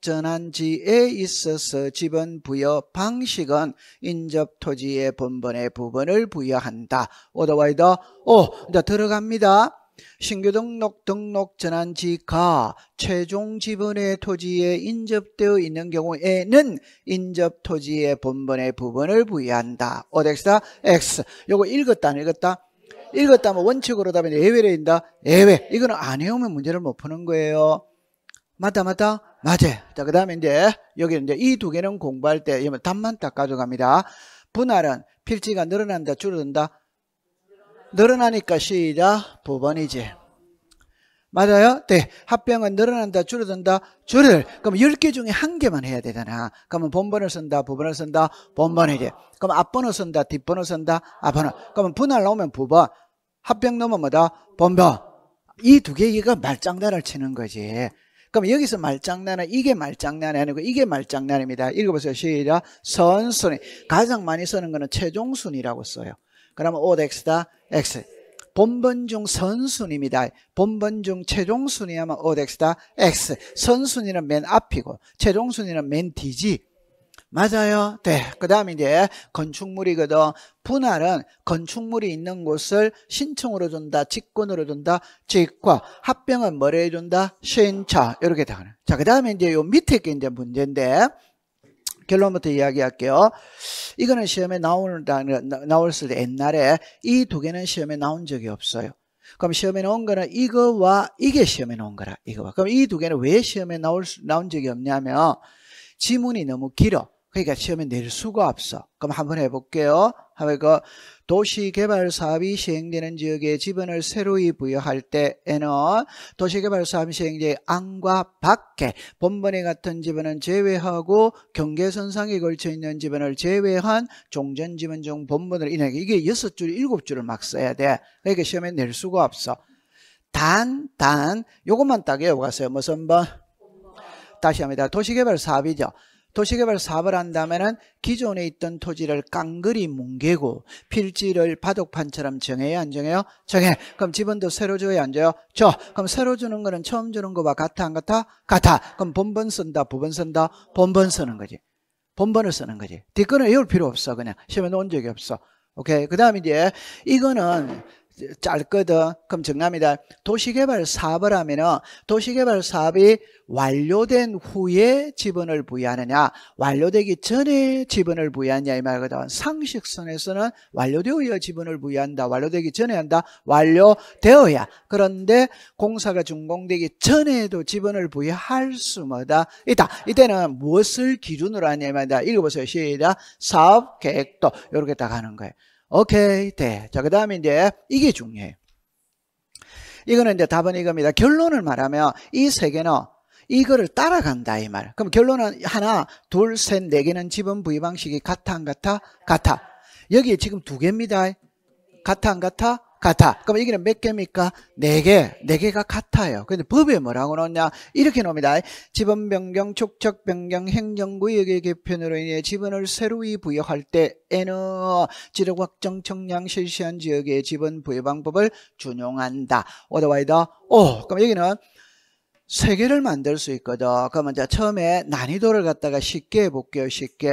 전환지에 있어서 지분 부여 방식은 인접 토지의 본번의 부분을 부여한다. 오더와이더 이제 들어갑니다. 신규 등록 전환지가 최종 지분의 토지에 인접되어 있는 경우에는 인접 토지의 본번의 부분을 부여한다. 오덱스다 X. 요거 읽었다 안 읽었다? 읽었다면 원칙으로 답이 예외를 인다. 예외. 이거는 안 해오면 문제를 못 푸는 거예요. 맞다. 맞아. 자, 그 다음에 이제, 여기 이제 이 2개는 공부할 때, 답만 딱 가져갑니다. 분할은 필지가 늘어난다, 줄어든다? 늘어나니까 시작. 부번이지. 맞아요? 네. 합병은 늘어난다, 줄어든다? 줄을. 그럼 10개 중에 1개만 해야 되잖아. 그러면 본번을 쓴다, 부번을 쓴다? 본번이지. 그럼 앞번호 쓴다, 뒷번호 쓴다? 앞번호. 그러면 분할 나오면 부번. 합병 넣으면 뭐다? 본번. 이 2개가 말장난을 치는 거지. 그럼 여기서 말장난은 이게 말장난이 아니고 이게 말장난입니다. 읽어보세요. 시작. 선순위. 가장 많이 쓰는 거는 최종순위라고 써요. 그러면 OX다 X. 본번 중 선순위입니다. 본번 중 최종순위 하면 OX다 X. 선순위는 맨 앞이고 최종순위는 맨 뒤지. 맞아요. 네. 그 다음에 이제 건축물이거든. 분할은 건축물이 있는 곳을 신청으로 준다, 직권으로 준다, 직권. 합병은 뭐를 해준다? 신청. 이렇게 다 하는. 자, 그 다음에 이제 요 밑에 게 이제 문제인데, 결론부터 이야기할게요. 이거는 시험에 나왔을 때 옛날에 이 2개는 시험에 나온 적이 없어요. 그럼 시험에 나온 거는 이거와 이게 시험에 나온 거라. 이거와. 그럼 이 2개는 왜 시험에 나온 적이 없냐면, 지문이 너무 길어. 그러니까 시험에 낼 수가 없어. 그럼 한번 해볼게요. 그 도시개발 사업이 시행되는 지역에 지분을 새로이 부여할 때에는 도시개발 사업 시행지의 안과 밖에 본번에 같은 지분은 제외하고 경계선상에 걸쳐 있는 지분을 제외한 종전 지분 중 본번을 인하게. 이게 6줄, 7줄을 막 써야 돼. 그러니까 시험에 낼 수가 없어. 요것만 딱 외워가세요. 무슨 번? 다시 합니다. 도시개발 사업이죠. 도시개발 사업을 한다면은 기존에 있던 토지를 깡그리 뭉개고 필지를 바둑판처럼 정해요, 안 정해요? 정해. 그럼 지번도 새로 줘요, 안 줘요? 줘. 그럼 새로 주는 거는 처음 주는 거와 같아, 안 같아? 같아. 그럼 본번 쓴다, 부번 쓴다? 본번 쓰는 거지. 본번을 쓰는 거지. 뒷거는 외울 필요 없어. 그냥 시험에 놓은 적이 없어. 오케이. 그 다음에 이제 이거는 짧거든. 그럼 정답입니다. 도시개발 사업을 하면은 도시개발 사업이 완료된 후에 지분을 부여하느냐, 완료되기 전에 지분을 부여하느냐 이 말거든. 상식선에서는 완료되어야 지분을 부여한다. 완료되기 전에 한다. 완료되어야. 그런데 공사가 준공되기 전에도 지분을 부여할 수 뭐다? 있다. 이때는 무엇을 기준으로 하냐 이 말이다. 읽어보세요. 시작. 사업 계획도 이렇게 딱 하는 거예요. 오케이, 네. 자, 그 다음에 이제 이게 중요해요. 이거는 이제 답은 이겁니다. 결론을 말하면 이 세 개는 이거를 따라간다 이 말. 그럼 결론은 하나, 둘, 셋, 네 개는 지분 부여 방식이 같아 안 같아? 같아. 여기 지금 두 개입니다. 같아 안 같아? 같아. 그럼 이게는 몇 개입니까? 네 개. 네 개가 같아요. 근데 법에 뭐라고 넣냐? 이렇게 놓습니다. 지분 변경, 축적 변경, 행정구역의 개편으로 인해 지분을 새로이 부여할 때에는 지력 확정 청량 실시한 지역의 지분 부여 방법을 준용한다. 오더와이더 오. 그럼 여기는 세 개를 만들 수 있거든. 그러면 이제 처음에 난이도를 갖다가 쉽게 해볼게요. 쉽게.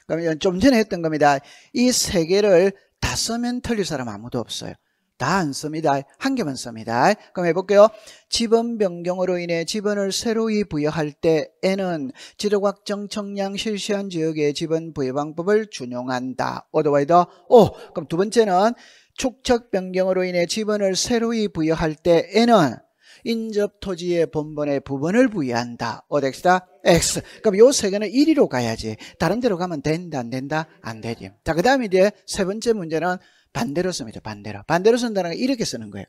그럼 좀 전에 했던 겁니다. 이 세 개를 다 쓰면 틀릴 사람 아무도 없어요. 다 안 씁니다. 한 개만 씁니다. 그럼 해볼게요. 지분 변경으로 인해 지분을 새로이 부여할 때에는 지력 확정 청량 실시한 지역의 지분 부여 방법을 준용한다. 오더와이더 오. 그럼 두 번째는 축적 변경으로 인해 지분을 새로이 부여할 때에는 인접 토지의 본번에 부분을 부여한다. 오덱스다 X. 그럼 요 세 개는 1위로 가야지. 다른 데로 가면 된다, 안 된다? 안 되지. 자, 그 다음에 이제 세 번째 문제는 반대로 씁니다. 반대로. 반대로 쓴다는 건 이렇게 쓰는 거예요.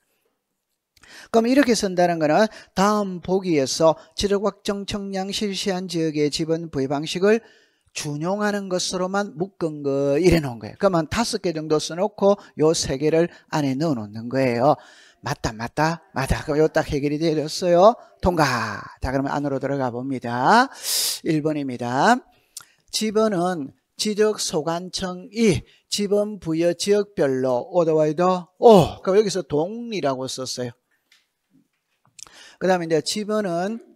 그럼 이렇게 쓴다는 거는 다음 보기에서 지력 확정 청량 실시한 지역의 지분 부여 방식을 준용하는 것으로만 묶은 거 이래 놓은 거예요. 그러면 5개 정도 써놓고 요 3개를 안에 넣어 놓는 거예요. 맞다. 그럼 요 딱 해결이 되었어요. 통과. 자, 그러면 안으로 들어가 봅니다. 1번입니다. 지번은 지적 소관청이 지번 부여 지역별로 오더와이더 오. 그럼 여기서 동리라고 썼어요. 그 다음에 이제 지번은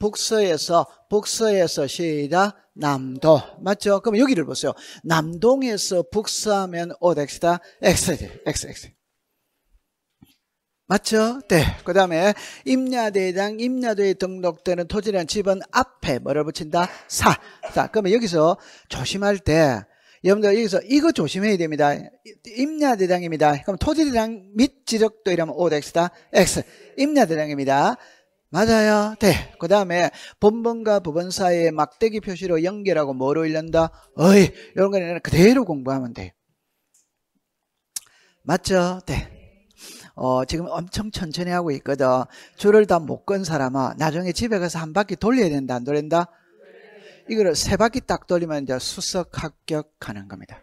북서에서 시작 남도. 맞죠? 그럼 여기를 보세요. 남동에서 북서하면 오덱스다 X. 맞죠? 네. 그 다음에 임야대에 등록되는 토지라는 지번 앞에 뭐를 붙인다? 사. 자, 그러면 여기서 조심할 때 여러분들 여기서 이거 조심해야 됩니다. 임야대장입니다. 그럼 토지대장 및 지적도 이러면 오덱스다 X. 임야대장입니다. 맞아요. 네. 그 다음에 본번과 부번 사이에 막대기 표시로 연결하고 뭐로 일른다? 이런 거는 그대로 공부하면 돼요. 맞죠? 네. 지금 엄청 천천히 하고 있거든. 줄을 다 못 건 사람은 나중에 집에 가서 한 바퀴 돌려야 된다, 안 돌린다? 이거를 3바퀴 딱 돌리면 이제 수석 합격하는 겁니다.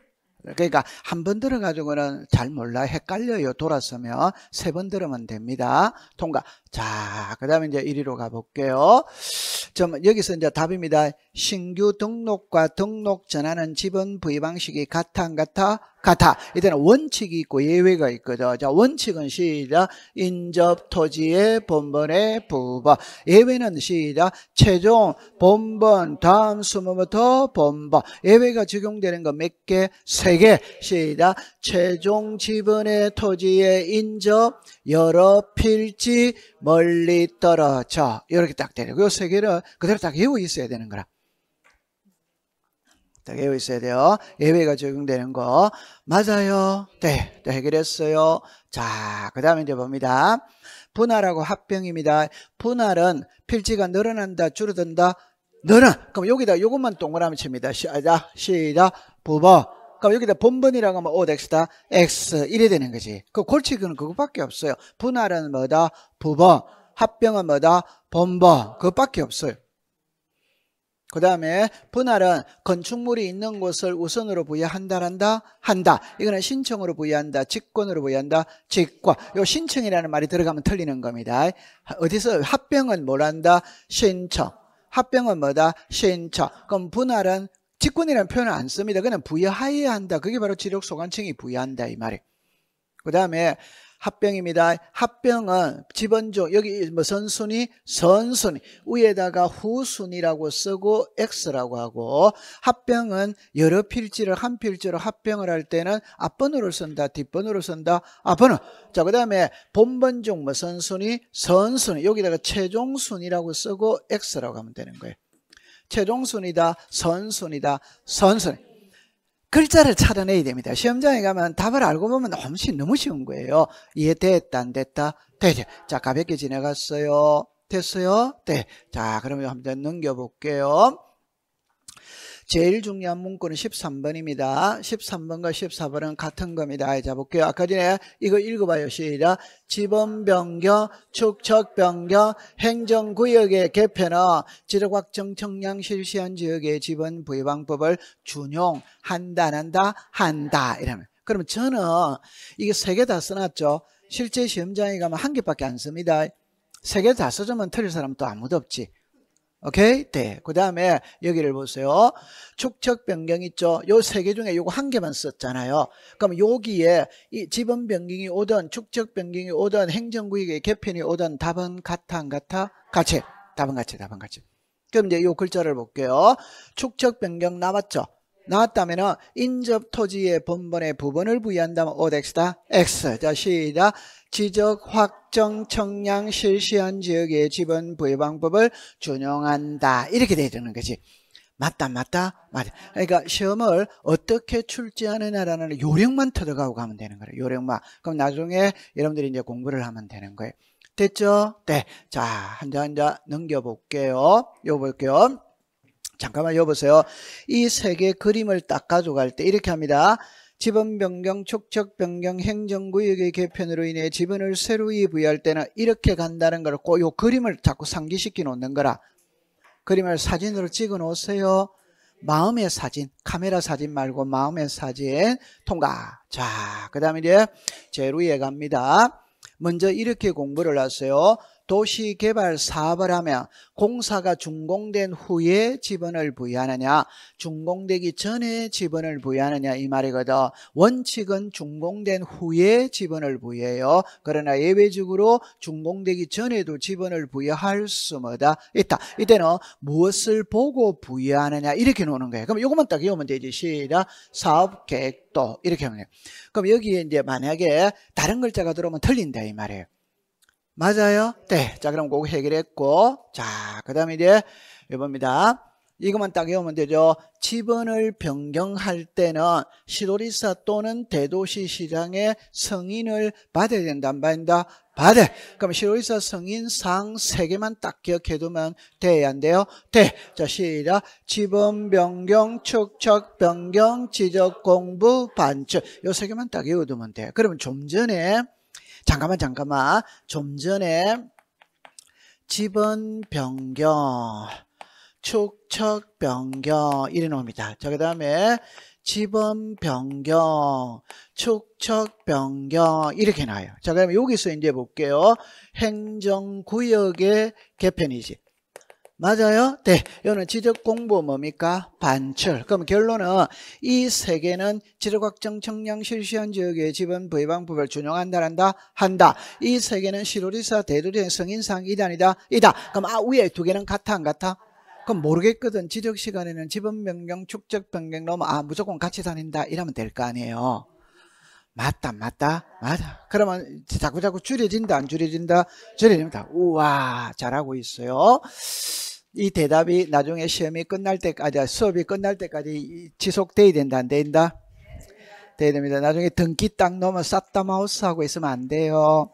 그러니까 한 번 들어가지고는 잘 몰라. 헷갈려요. 돌아서면 3번 들으면 됩니다. 통과. 자, 그 다음에 이제 1위로 가볼게요. 여기서 이제 답입니다. 신규 등록과 등록 전환은 지분 부여 방식이 같아, 안 같아? 같아. 이때는 원칙이 있고 예외가 있거든. 자, 원칙은 시작. 인접 토지의 본번의 부분. 예외는 시작. 최종 본번 다음 수모부터 본번. 예외가 적용되는 거 몇 개? 3개. 시작. 최종 지분의 토지의 인접 여러 필지 멀리 떨어져. 이렇게 딱 되는 요 3개를 그대로 딱 외워 있어야 되는 거라. 딱 외워 있어야 돼요. 예외가 적용되는 거. 맞아요. 네. 해결했어요. 자, 그 다음에 이제 봅니다. 분할하고 합병입니다. 분할은 필지가 늘어난다, 줄어든다? 그럼 여기다 요것만 동그라미 칩니다. 시작. 부번. 그럼 여기다 본번이라고 하면 오덱스다 X. 이래 되는 거지. 그 골칙은 그것밖에 없어요. 분할은 뭐다? 부번. 합병은 뭐다? 본번. 그것밖에 없어요. 그 다음에 분할은 건축물이 있는 곳을 우선으로 부여한다, 한다. 이거는 신청으로 부여한다, 직권으로 부여한다, 직권. 요 신청이라는 말이 들어가면 틀리는 겁니다. 어디서 합병은 뭘 한다? 신청. 합병은 뭐다? 신청. 그럼 분할은 직권이라는 표현을 안 씁니다. 그냥 부여하여야 한다. 그게 바로 지력소관청이 부여한다 이 말이에요. 그 다음에 합병입니다. 합병은 지번중 여기 뭐 선순위, 선순위 위에다가 후순위라고 쓰고 X라고 하고, 합병은 여러 필지를 한 필지로 합병을 할 때는 앞번호를 쓴다, 뒷번호를 쓴다, 앞번호. 자, 그 다음에 본번중 뭐 선순위, 선순위 여기다가 최종순위라고 쓰고 X라고 하면 되는 거예요. 최종순위다, 선순위다, 선순위. 글자를 찾아내야 됩니다. 시험장에 가면 답을 알고 보면 너무 쉬운 거예요. 이해됐다, 안 됐다? 되죠. 자, 가볍게 지나갔어요. 됐어요? 네. 자, 그러면 한번 넘겨볼게요. 제일 중요한 문구는 13번입니다. 13번과 14번은 같은 겁니다. 자, 볼게요. 아까 전에 이거 읽어봐요. 시작. 지번 변경, 축척 변경, 행정구역의 개편은 지역확정 청량 실시한 지역의 지번 부여 방법을 준용한다, 안 한다? 한다. 이러면. 그러면 저는 이게 3개 다 써놨죠. 실제 시험장에 가면 1개밖에 안 씁니다. 3개 다 써주면 틀릴 사람 또 아무도 없지. 오케이? 네. 그 다음에 여기를 보세요. 축척 변경 있죠? 요 3개 중에 요거 1개만 썼잖아요. 그럼 여기에 이 지번 변경이 오든 축척 변경이 오든 행정구역의 개편이 오든 답은 같아, 안 같아? 같이. 답은 같이, 답은 같이. 그럼 이제 요 글자를 볼게요. 축척 변경 나왔죠? 나왔다면은 인접 토지의 본번에 부분을 부여한다면 OX다. X. 자, 시작. 지적 확정 청량 실시한 지역의 지번 부여 방법을 준용한다. 이렇게 돼야 되는 거지. 맞다, 맞다, 맞다. 그러니까 시험을 어떻게 출제하느냐라는 요령만 들어가고 가면 되는 거예요. 요령만. 그럼 나중에 여러분들이 이제 공부를 하면 되는 거예요. 됐죠? 네. 자, 한자 넘겨볼게요. 요 볼게요. 잠깐만 여보세요. 이 3개 그림을 딱 가져갈 때 이렇게 합니다. 지번 변경, 축척 변경, 행정구역의 개편으로 인해 지번을 새로이 부여할 때는 이렇게 간다는 걸 꼭 요 그림을 자꾸 상기시켜 놓는 거라. 그림을 사진으로 찍어 놓으세요. 마음의 사진, 카메라 사진 말고 마음의 사진 통과. 자, 그 다음에 이제 제일 위에 갑니다. 먼저 이렇게 공부를 하세요. 도시개발 사업을 하면 공사가 준공된 후에 지번을 부여하느냐, 준공되기 전에 지번을 부여하느냐 이 말이거든. 원칙은 준공된 후에 지번을 부여해요. 그러나 예외적으로 준공되기 전에도 지번을 부여할 수 뭐다? 있다. 이때는 무엇을 보고 부여하느냐 이렇게 놓는 거예요. 그럼 이것만 딱 외우면 되지. 시작. 사업계획도 이렇게 하면 돼요. 그럼 여기에 이제 만약에 다른 글자가 들어오면 틀린다 이 말이에요. 맞아요? 네. 자, 그럼 그거 해결했고. 자, 그 다음에 이제 이겁니다. 이것만 딱 외우면 되죠. 지번을 변경할 때는 시도리사 또는 대도시시장의 승인을 받아야 된다, 안 받는다? 받아. 그럼 시도리사 승인사항 3개만 딱 기억해두면 돼야 안 돼요? 돼. 자, 시작. 지번 변경, 축척 변경, 지적 공부, 반출. 요 3개만 딱 외워두면 돼. 그러면 좀 전에 잠깐만. 좀 전에 지번 변경, 축척 변경 이래 놓습니다. 자, 그 다음에 지번 변경, 축척 변경 이렇게 나와요. 자, 그 다음에 여기서 이제 볼게요. 행정구역의 개편이지. 맞아요? 네. 이거는 지적 공부 뭡니까? 반출. 그럼 결론은 이 3개는 지적 확정 청량 실시한 지역의 지번 부여 방법을 준용한다, 한다? 한다. 이 3개는 시도리사 대도시 승인사항 이다, 아니다? 이다. 그럼 위에 2개는 같아, 안 같아? 그럼 모르겠거든. 지적 시간에는 지번 변경, 축적 변경 넣으면 무조건 같이 다닌다. 이러면 될 거 아니에요. 맞다. 그러면 자꾸 줄여진다, 안 줄여진다? 줄여집니다. 우와, 잘하고 있어요. 이 대답이 나중에 시험이 끝날 때까지, 수업이 끝날 때까지 지속돼야 된다, 안 된다? 돼야 됩니다. 나중에 등기 딱 넣으면 쌌다 마우스 하고 있으면 안 돼요.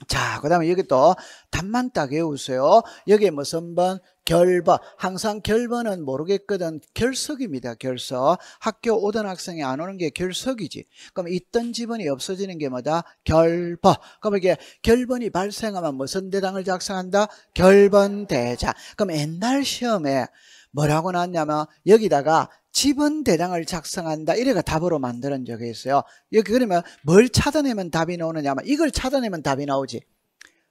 자, 그 다음에 여기 또 답만 딱 외우세요. 여기에 무슨 번? 결번. 항상 결번은 모르겠거든. 결석입니다. 결석. 학교 오던 학생이 안 오는 게 결석이지. 그럼 있던 지번이 없어지는 게 뭐다? 결번. 그럼 이게 결번이 발생하면 무슨 대장을 작성한다? 결번대장. 그럼 옛날 시험에 뭐라고 나왔냐면 여기다가 지번 대장을 작성한다. 이래가 답으로 만드는 적이 있어요. 여기 그러면 뭘 찾아내면 답이 나오느냐 하면 이걸 찾아내면 답이 나오지.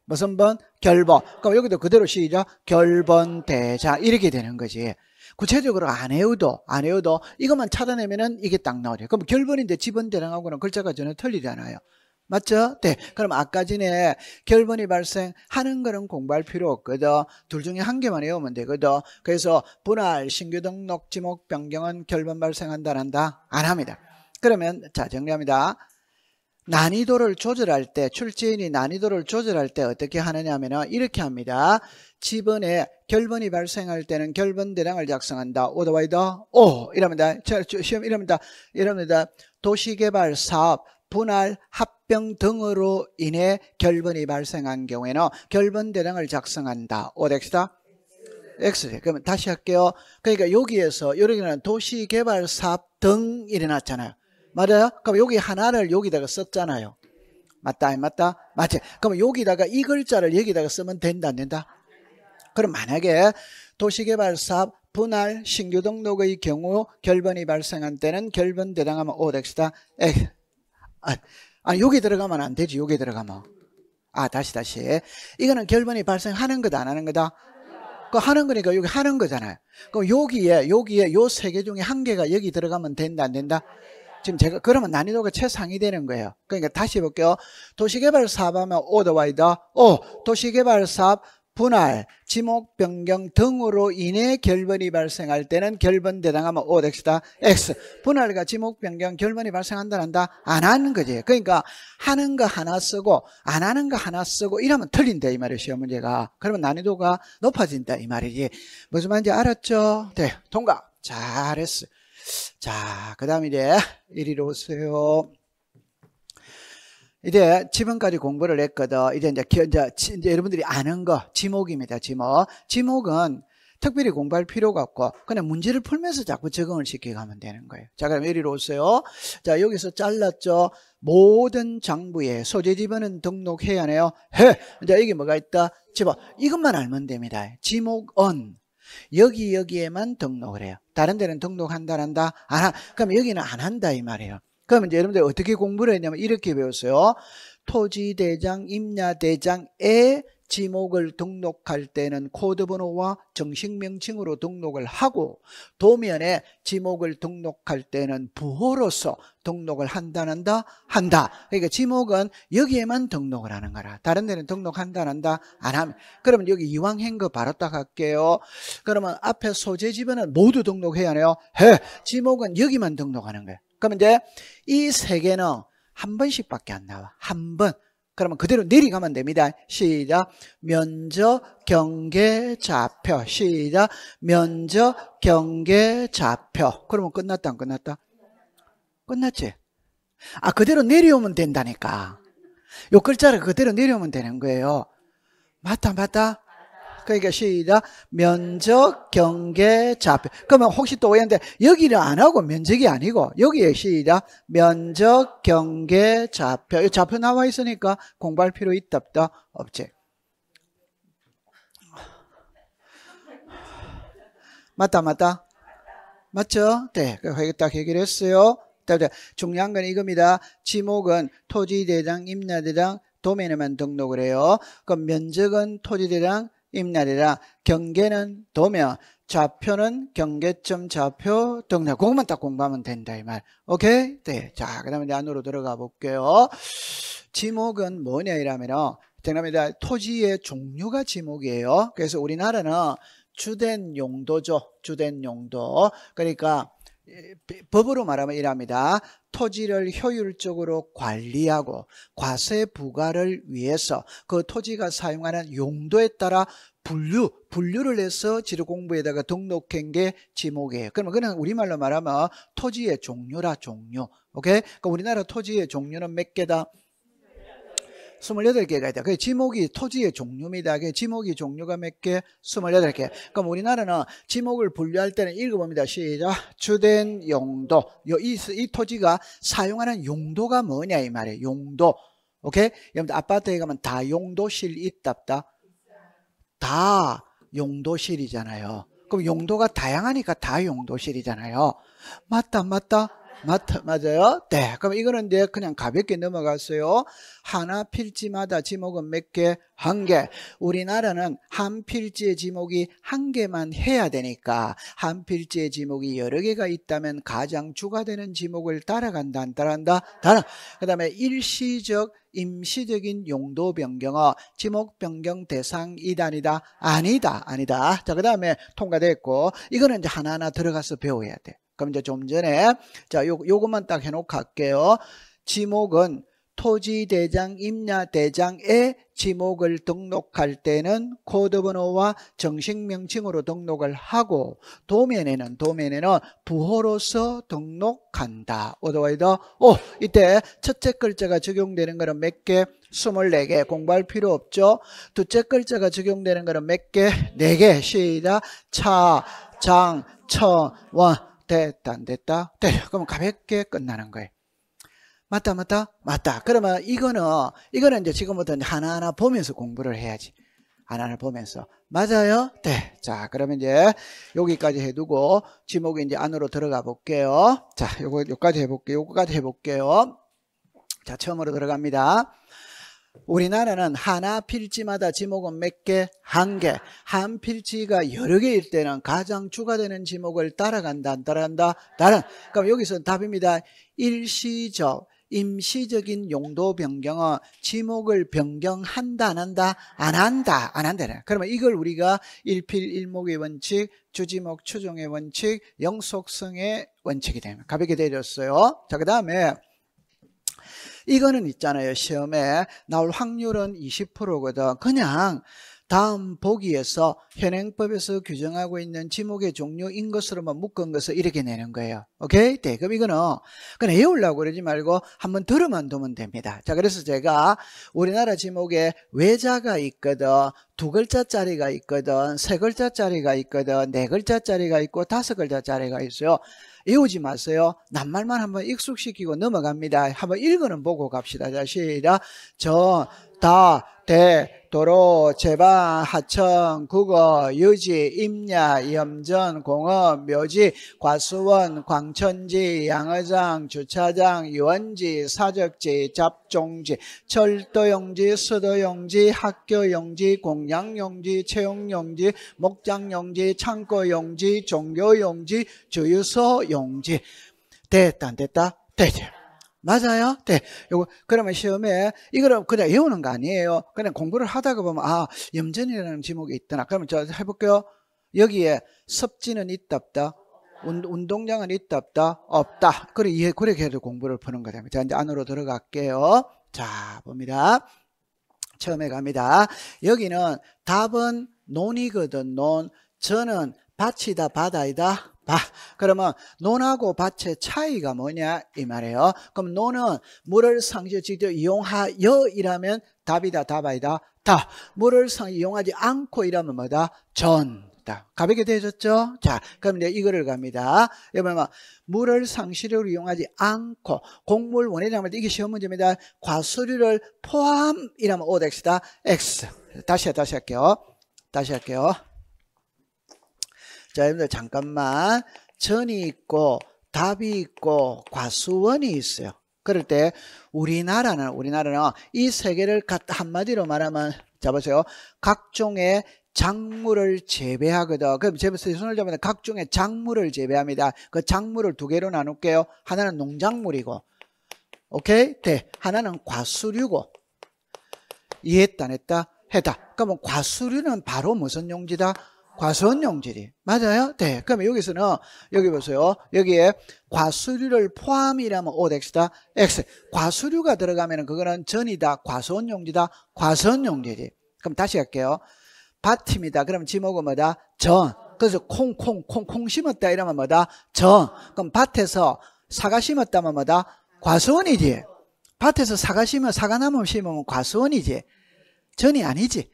무슨 번? 결번. 그럼 여기도 그대로 시작. 결번대장 이렇게 되는 거지. 구체적으로 안 외워도 이것만 찾아내면은 이게 딱 나오죠. 그럼 결번인데 지번대장하고는 글자가 전혀 틀리잖아요. 맞죠? 네. 그럼 아까 전에 결번이 발생하는 거는 공부할 필요 없거든. 둘 중에 한 개만 외우면 되거든. 그래서 분할, 신규 등록, 지목 변경은 결번 발생한다, 안 한다? 안 합니다. 그러면 자, 정리합니다. 난이도를 조절할 때, 출제인이 난이도를 조절할 때 어떻게 하느냐 하면 이렇게 합니다. 지번에 결번이 발생할 때는 결번대장을 작성한다. 오더와이더 오 이랍니다. 시험 이랍니다. 도시개발 사업 분할 합병 등으로 인해 결번이 발생한 경우에는 결번대장을 작성한다. 오덱시다 X. 그러면 다시 할게요. 그러니까 여기에서 여기는 도시개발 사업 등 일어났잖아요. 맞아요? 그럼 여기 하나를 여기다가 썼잖아요. 맞다, 안 맞다? 맞지? 그럼 여기다가 이 글자를 여기다가 쓰면 된다, 안 된다? 그럼 만약에 도시개발 사업 분할 신규 등록의 경우 결번이 발생한 때는 결번 대장하면 오덱시다. 여기 들어가면 안 되지. 여기 들어가면. 다시. 이거는 결번이 발생하는 거다, 안 하는 거다? 그 하는 거니까 여기 하는 거잖아요. 그럼 여기에 요 세 개 중에 한 개가 여기 들어가면 된다, 안 된다? 지금 제가 그러면 난이도가 최상이 되는 거예요. 그러니까 다시 해볼게요. 도시개발 사업 하면 오더와이더 도시개발 사업 분할, 지목 변경 등으로 인해 결번이 발생할 때는 결번 대장하면 오덱시다 X. 분할과 지목 변경 결번이 발생한다, 안 한다? 안 하는 거지. 그러니까 하는 거 하나 쓰고 안 하는 거 하나 쓰고 이러면 틀린다 이 말이에요. 시험 문제가. 그러면 난이도가 높아진다 이 말이지. 무슨 말인지 알았죠? 네, 통과. 잘했어. 자, 그 다음 이제 이리로 오세요. 이제 지금까지 공부를 했거든. 이제 여러분들이 아는 거 지목입니다. 지목은 특별히 공부할 필요가 없고 그냥 문제를 풀면서 자꾸 적응을 시켜가면 되는 거예요. 자, 그럼 이리로 오세요. 자, 여기서 잘랐죠. 모든 장부에 소재 지번은 등록해야 하네요. 해. 이제 여기 뭐가 있다? 집어. 이것만 알면 됩니다. 지목은 여기에만 등록을 해요. 다른 데는 등록한다, 안 한다? 안 하. 그럼 여기는 안 한다 이 말이에요. 그러면 이제 여러분들 어떻게 공부를 했냐면 이렇게 배웠어요. 토지대장, 임야대장에 지목을 등록할 때는 코드번호와 정식명칭으로 등록을 하고 도면에 지목을 등록할 때는 부호로서 등록을 한다, 안 한다? 한다. 그러니까 지목은 여기에만 등록을 하는 거라. 다른 데는 등록한다, 안 한다? 안 하면. 그러면 여기 이왕 한 거 바로 딱 할게요. 그러면 앞에 소재 지번은 모두 등록해야 하네요. 해. 지목은 여기만 등록하는 거예요. 그러면 이제 이 세 개는 한 번씩밖에 안 나와. 한 번. 그러면 그대로 내려가면 됩니다. 시작. 면적, 경계, 좌표. 시작. 면적, 경계, 좌표. 그러면 끝났다, 안 끝났다? 끝났지? 그대로 내려오면 된다니까. 요 글자를 그대로 내려오면 되는 거예요. 맞다? 그러니까 시작. 면적, 경계, 좌표. 그러면 혹시 또 오해하는데 여기를 안 하고 면적이 아니고 여기에 시작. 면적, 경계, 좌표. 좌표 나와 있으니까 공부할 필요 있다 없다? 없지. 맞다? 맞죠? 네. 그래서 딱 해결했어요. 중요한 건 이겁니다. 지목은 토지대장, 임야대장, 도면에만 등록을 해요. 그럼 면적은 토지대장, 임야대장, 경계는 도면, 좌표는 경계점 좌표 등록. 그것만 딱 공부하면 된다 이 말. 오케이? 네. 자, 그다음에 이제 안으로 들어가 볼게요. 지목은 뭐냐 이러면은 정답입니다. 토지의 종류가 지목이에요. 그래서 우리나라는 주된 용도죠. 주된 용도. 그러니까 법으로 말하면 이랍니다. 토지를 효율적으로 관리하고 과세 부과를 위해서 그 토지가 사용하는 용도에 따라 분류를 해서 지리공부에다가 등록한 게 지목이에요. 그러면 그냥 우리말로 말하면 토지의 종류라 종류. 오케이? 그러니까 우리나라 토지의 종류는 몇 개다? 28개가 있다. 그 지목이 토지의 종류입니다. 그 지목이 종류가 몇 개? 28개. 그럼 우리나라는 지목을 분류할 때는 읽어봅니다. 시작. 주된 용도. 이 토지가 사용하는 용도가 뭐냐 이 말이에요. 용도. 오케이? 여러분들 아파트에 가면 다 용도실 있다 없다? 다 용도실이잖아요. 그럼 용도가 다양하니까 다 용도실이잖아요. 맞다? 맞아요? 네. 그럼 이거는 이제 그냥 가볍게 넘어갔어요. 하나 필지마다 지목은 몇 개? 한 개. 우리나라는 한 필지의 지목이 한 개만 해야 되니까 한 필지의 지목이 여러 개가 있다면 가장 주가 되는 지목을 따라간다, 안 따라간다? 그 다음에 일시적, 임시적인 용도 변경어, 지목 변경 대상 이단이다? 아니다. 자, 그 다음에 통과됐고, 이거는 이제 하나하나 들어가서 배워야 돼. 그럼 이제 좀 전에, 자, 요것만 딱 해놓고 갈게요. 지목은 토지대장, 임야대장에 지목을 등록할 때는 코드번호와 정식명칭으로 등록을 하고, 도면에는 부호로서 등록한다. 어더와이더, 이때 첫째 글자가 적용되는 거는 몇 개? 24개. 공부할 필요 없죠? 둘째 글자가 적용되는 거는 몇 개? 4개. 시작. 차, 장, 처, 원. 됐다, 안 됐다? 그럼 가볍게 끝나는 거예요. 맞다. 그러면 이거는 이제 지금부터 하나하나 보면서 공부를 해야지. 하나하나 보면서. 맞아요? 네. 자, 그러면 이제 여기까지 해두고 지목이 이제 안으로 들어가 볼게요. 자, 요까지 해볼게요. 자, 처음으로 들어갑니다. 우리나라는 하나 필지마다 지목은 몇 개? 한 개. 한 필지가 여러 개일 때는 가장 주가 되는 지목을 따라간다, 안 따라간다? 그럼 여기서 답입니다. 일시적, 임시적인 용도 변경은 지목을 변경한다, 안 한다? 안 한다. 그러면 이걸 우리가 일필일목의 원칙, 주지목 추종의 원칙, 영속성의 원칙이 됩니다. 가볍게 내렸어요. 자, 그 다음에 이거는 있잖아요. 시험에 나올 확률은 20%거든. 그냥 다음 보기에서 현행법에서 규정하고 있는 지목의 종류인 것으로만 묶은 것을 이렇게 내는 거예요. 오케이? 네. 그럼 이거는 그냥 외우려고 그러지 말고 한번 들어만 두면 됩니다. 자, 그래서 제가 우리나라 지목에 외자가 있거든, 2글자짜리가 있거든, 3글자짜리가 있거든, 4글자짜리가 있고 5글자짜리가 있어요. 외우지 마세요. 낱말만 한번 익숙시키고 넘어갑니다. 한번 읽어는 보고 갑시다. 자, 시작. 전, 다, 대, 도로, 제방, 하청, 국어, 유지, 임야, 염전, 공업, 묘지, 과수원, 광천지, 양어장, 주차장, 유원지, 사적지, 잡종지, 철도용지, 수도용지, 학교용지, 공양용지, 채용용지, 목장용지, 창고용지, 종교용지, 주유소용지. 됐다, 안 됐다? 됐죠. 맞아요? 네. 요거, 그러면 시험에, 이거를 그냥 외우는 거 아니에요. 그냥 공부를 하다가 보면, 염전이라는 지목이 있더나. 그러면 저 해볼게요. 여기에 습지는 있다, 없다? 운동장은 있다, 없다? 없다. 그렇게 해도 공부를 푸는 거다. 자, 이제 안으로 들어갈게요. 자, 봅니다. 처음에 갑니다. 여기는 답은 논이거든, 논. 저는 밭이다, 바다이다? 그러면 논하고 밭의 차이가 뭐냐 이 말이에요. 그럼 논은 물을 상시적으로 직접 이용하여 이라면 답이다, 답아이다? 답. 물을 이용하지 않고 이라면 뭐다? 전다. 가볍게 되어졌죠? 자, 그럼 이제 이거를 갑니다. 여러분, 물을 상시적으로 이용하지 않고 곡물 원회장 할 때 이게 시험 문제입니다. 과수류를 포함이라면 OX다. X. 다시 할게요. 자, 여러분들 잠깐만. 전이 있고 답이 있고 과수원이 있어요. 그럴 때 우리나라는 이 세 개를 한마디로 말하면, 자 보세요. 각종의 작물을 재배하거든. 그럼 제가 손을 잡으면 각종의 작물을 재배합니다. 그 작물을 두 개로 나눌게요. 하나는 농작물이고, 오케이? 네. 하나는 과수류고. 이해했다, 안 했다? 했다. 그러면 과수류는 바로 무슨 용지다? 과수원 용지리. 맞아요? 네. 그러면 여기서는, 여기 보세요. 여기에 과수류를 포함이라면 OX다. X. 과수류가 들어가면 그거는 전이다. 과수원 용지다. 과수원 용지리. 그럼 다시 할게요. 밭입니다. 그럼 지목은 뭐다? 전. 그래서 콩 심었다 이러면 뭐다? 전. 그럼 밭에서 사과 심었다면 뭐다? 과수원이지. 밭에서 사과나무 심으면 과수원이지. 전이 아니지.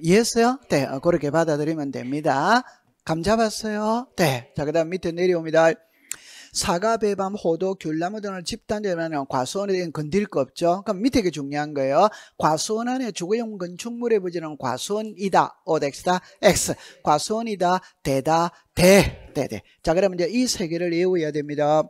이해했어요? 네, 그렇게 받아들이면 됩니다. 감 잡았어요? 네. 자, 그 다음 밑에 내려옵니다. 사과, 배밤, 호도, 귤나무 등을 집단되면 과수원에 대한 건드릴 거 없죠? 그럼 밑에 게 중요한 거예요. 과수원 안에 주거용 건축물의 부지는 과수원이다. OX다. X. 과수원이다. 대다. 대. 자, 그러면 이제 이 세 개를 외워야 됩니다.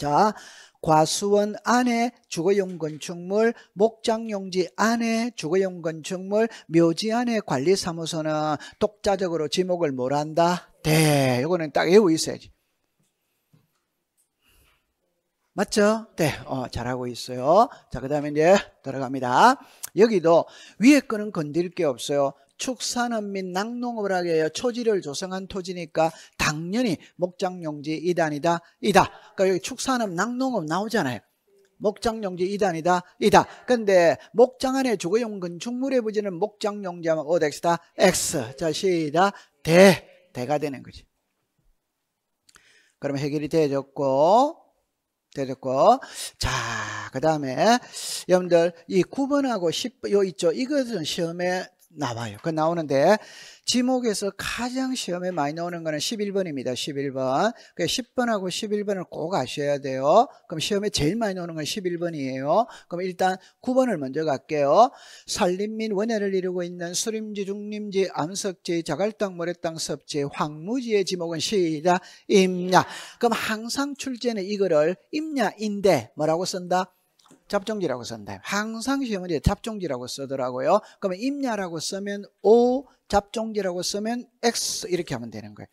자, 과수원 안에 주거용 건축물, 목장용지 안에 주거용 건축물, 묘지 안에 관리사무소는 독자적으로 지목을 뭘 한다? 대. 이거는 딱 외우고 있어야지. 맞죠? 네, 잘하고 있어요. 자, 그 다음에 이제 들어갑니다. 여기도 위에 거는 건드릴 게 없어요. 축산업 및 낙농업을 하게 해요. 초지를 조성한 토지니까 당연히 목장용지 이단이다, 이다. 그러니까 여기 축산업, 낙농업 나오잖아요. 목장용지 이단이다, 이다. 근데 목장 안에 주거용 건축물의 부지는 목장용지 하면 OX다, X. 자, 시작. 대가 되는 거지. 그러면 해결이 되어졌고, 자, 그 다음에 여러분들 이 9번하고 10번 요 있죠. 이것은 시험에 나와요. 그 나오는데 지목에서 가장 시험에 많이 나오는 거는 11번입니다. 11번. 그 10번하고 11번을 꼭 아셔야 돼요. 그럼 시험에 제일 많이 나오는 건 11번이에요. 그럼 일단 9번을 먼저 갈게요. 산림 및 원해를 이루고 있는 수림지, 중림지, 암석지, 자갈땅, 모래땅, 섭지, 황무지의 지목은 시작. 임야. 그럼 항상 출제는 이거를 임야인데 뭐라고 쓴다? 잡종지라고 쓴다. 항상 시험은 잡종지라고 쓰더라고요. 그러면 임야라고 쓰면 O, 잡종지라고 쓰면 X 이렇게 하면 되는 거예요.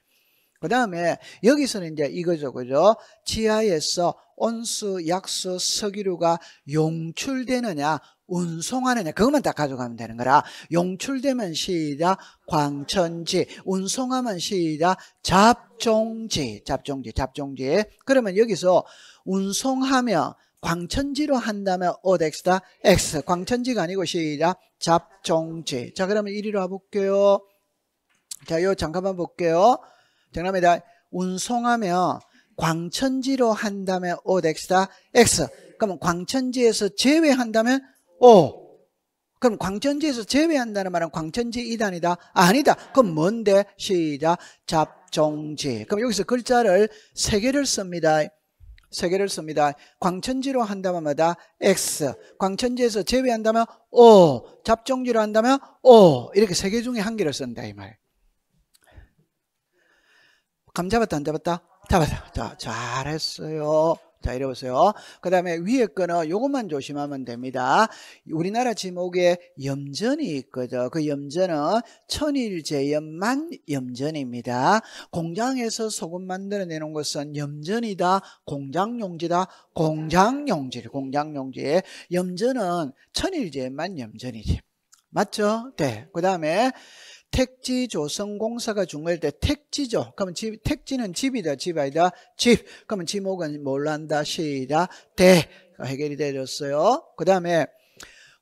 그 다음에 여기서는 이제 이거죠, 그죠? 지하에서 온수, 약수, 석유류가 용출되느냐, 운송하느냐, 그것만 딱 가져가면 되는 거라. 용출되면 시작 광천지, 운송하면 시작 잡종지. 그러면 여기서 운송하면 광천지로 한다면 OX다, X. 광천지가 아니고 시작 잡종지. 자, 그러면 이리로 와볼게요. 자, 요 잠깐만 볼게요. 정답입니다. 운송하면 광천지로 한다면 OX다, X. 그러면 광천지에서 제외한다면 O. 그럼 광천지에서 제외한다는 말은 광천지 이단이다? 아니다. 그럼 뭔데? 시작 잡종지. 그럼 여기서 글자를 3개를 씁니다. 3개를 씁니다. 광천지로 한다면 뭐다? X. 광천지에서 제외한다면 O. 잡종지로 한다면 O. 이렇게 3개 중에 1개를 쓴다 이 말. 감 잡았다 안 잡았다? 잡았다. 자, 잘했어요. 자, 이래 보세요. 그 다음에 위에 거는 요것만 조심하면 됩니다. 우리나라 지목에 염전이 있거든. 그 염전은 천일제염만 염전입니다. 공장에서 소금 만들어내는 것은 염전이다, 공장용지다, 공장용지. 염전은 천일제염만 염전이지. 맞죠? 네. 그 다음에 택지 조성공사가 중요할 때 택지죠. 그러면 택지는 집이다, 집 아니다, 집. 그러면 지목은 뭘로 한다? 시다, 대. 해결이 되었어요. 그 다음에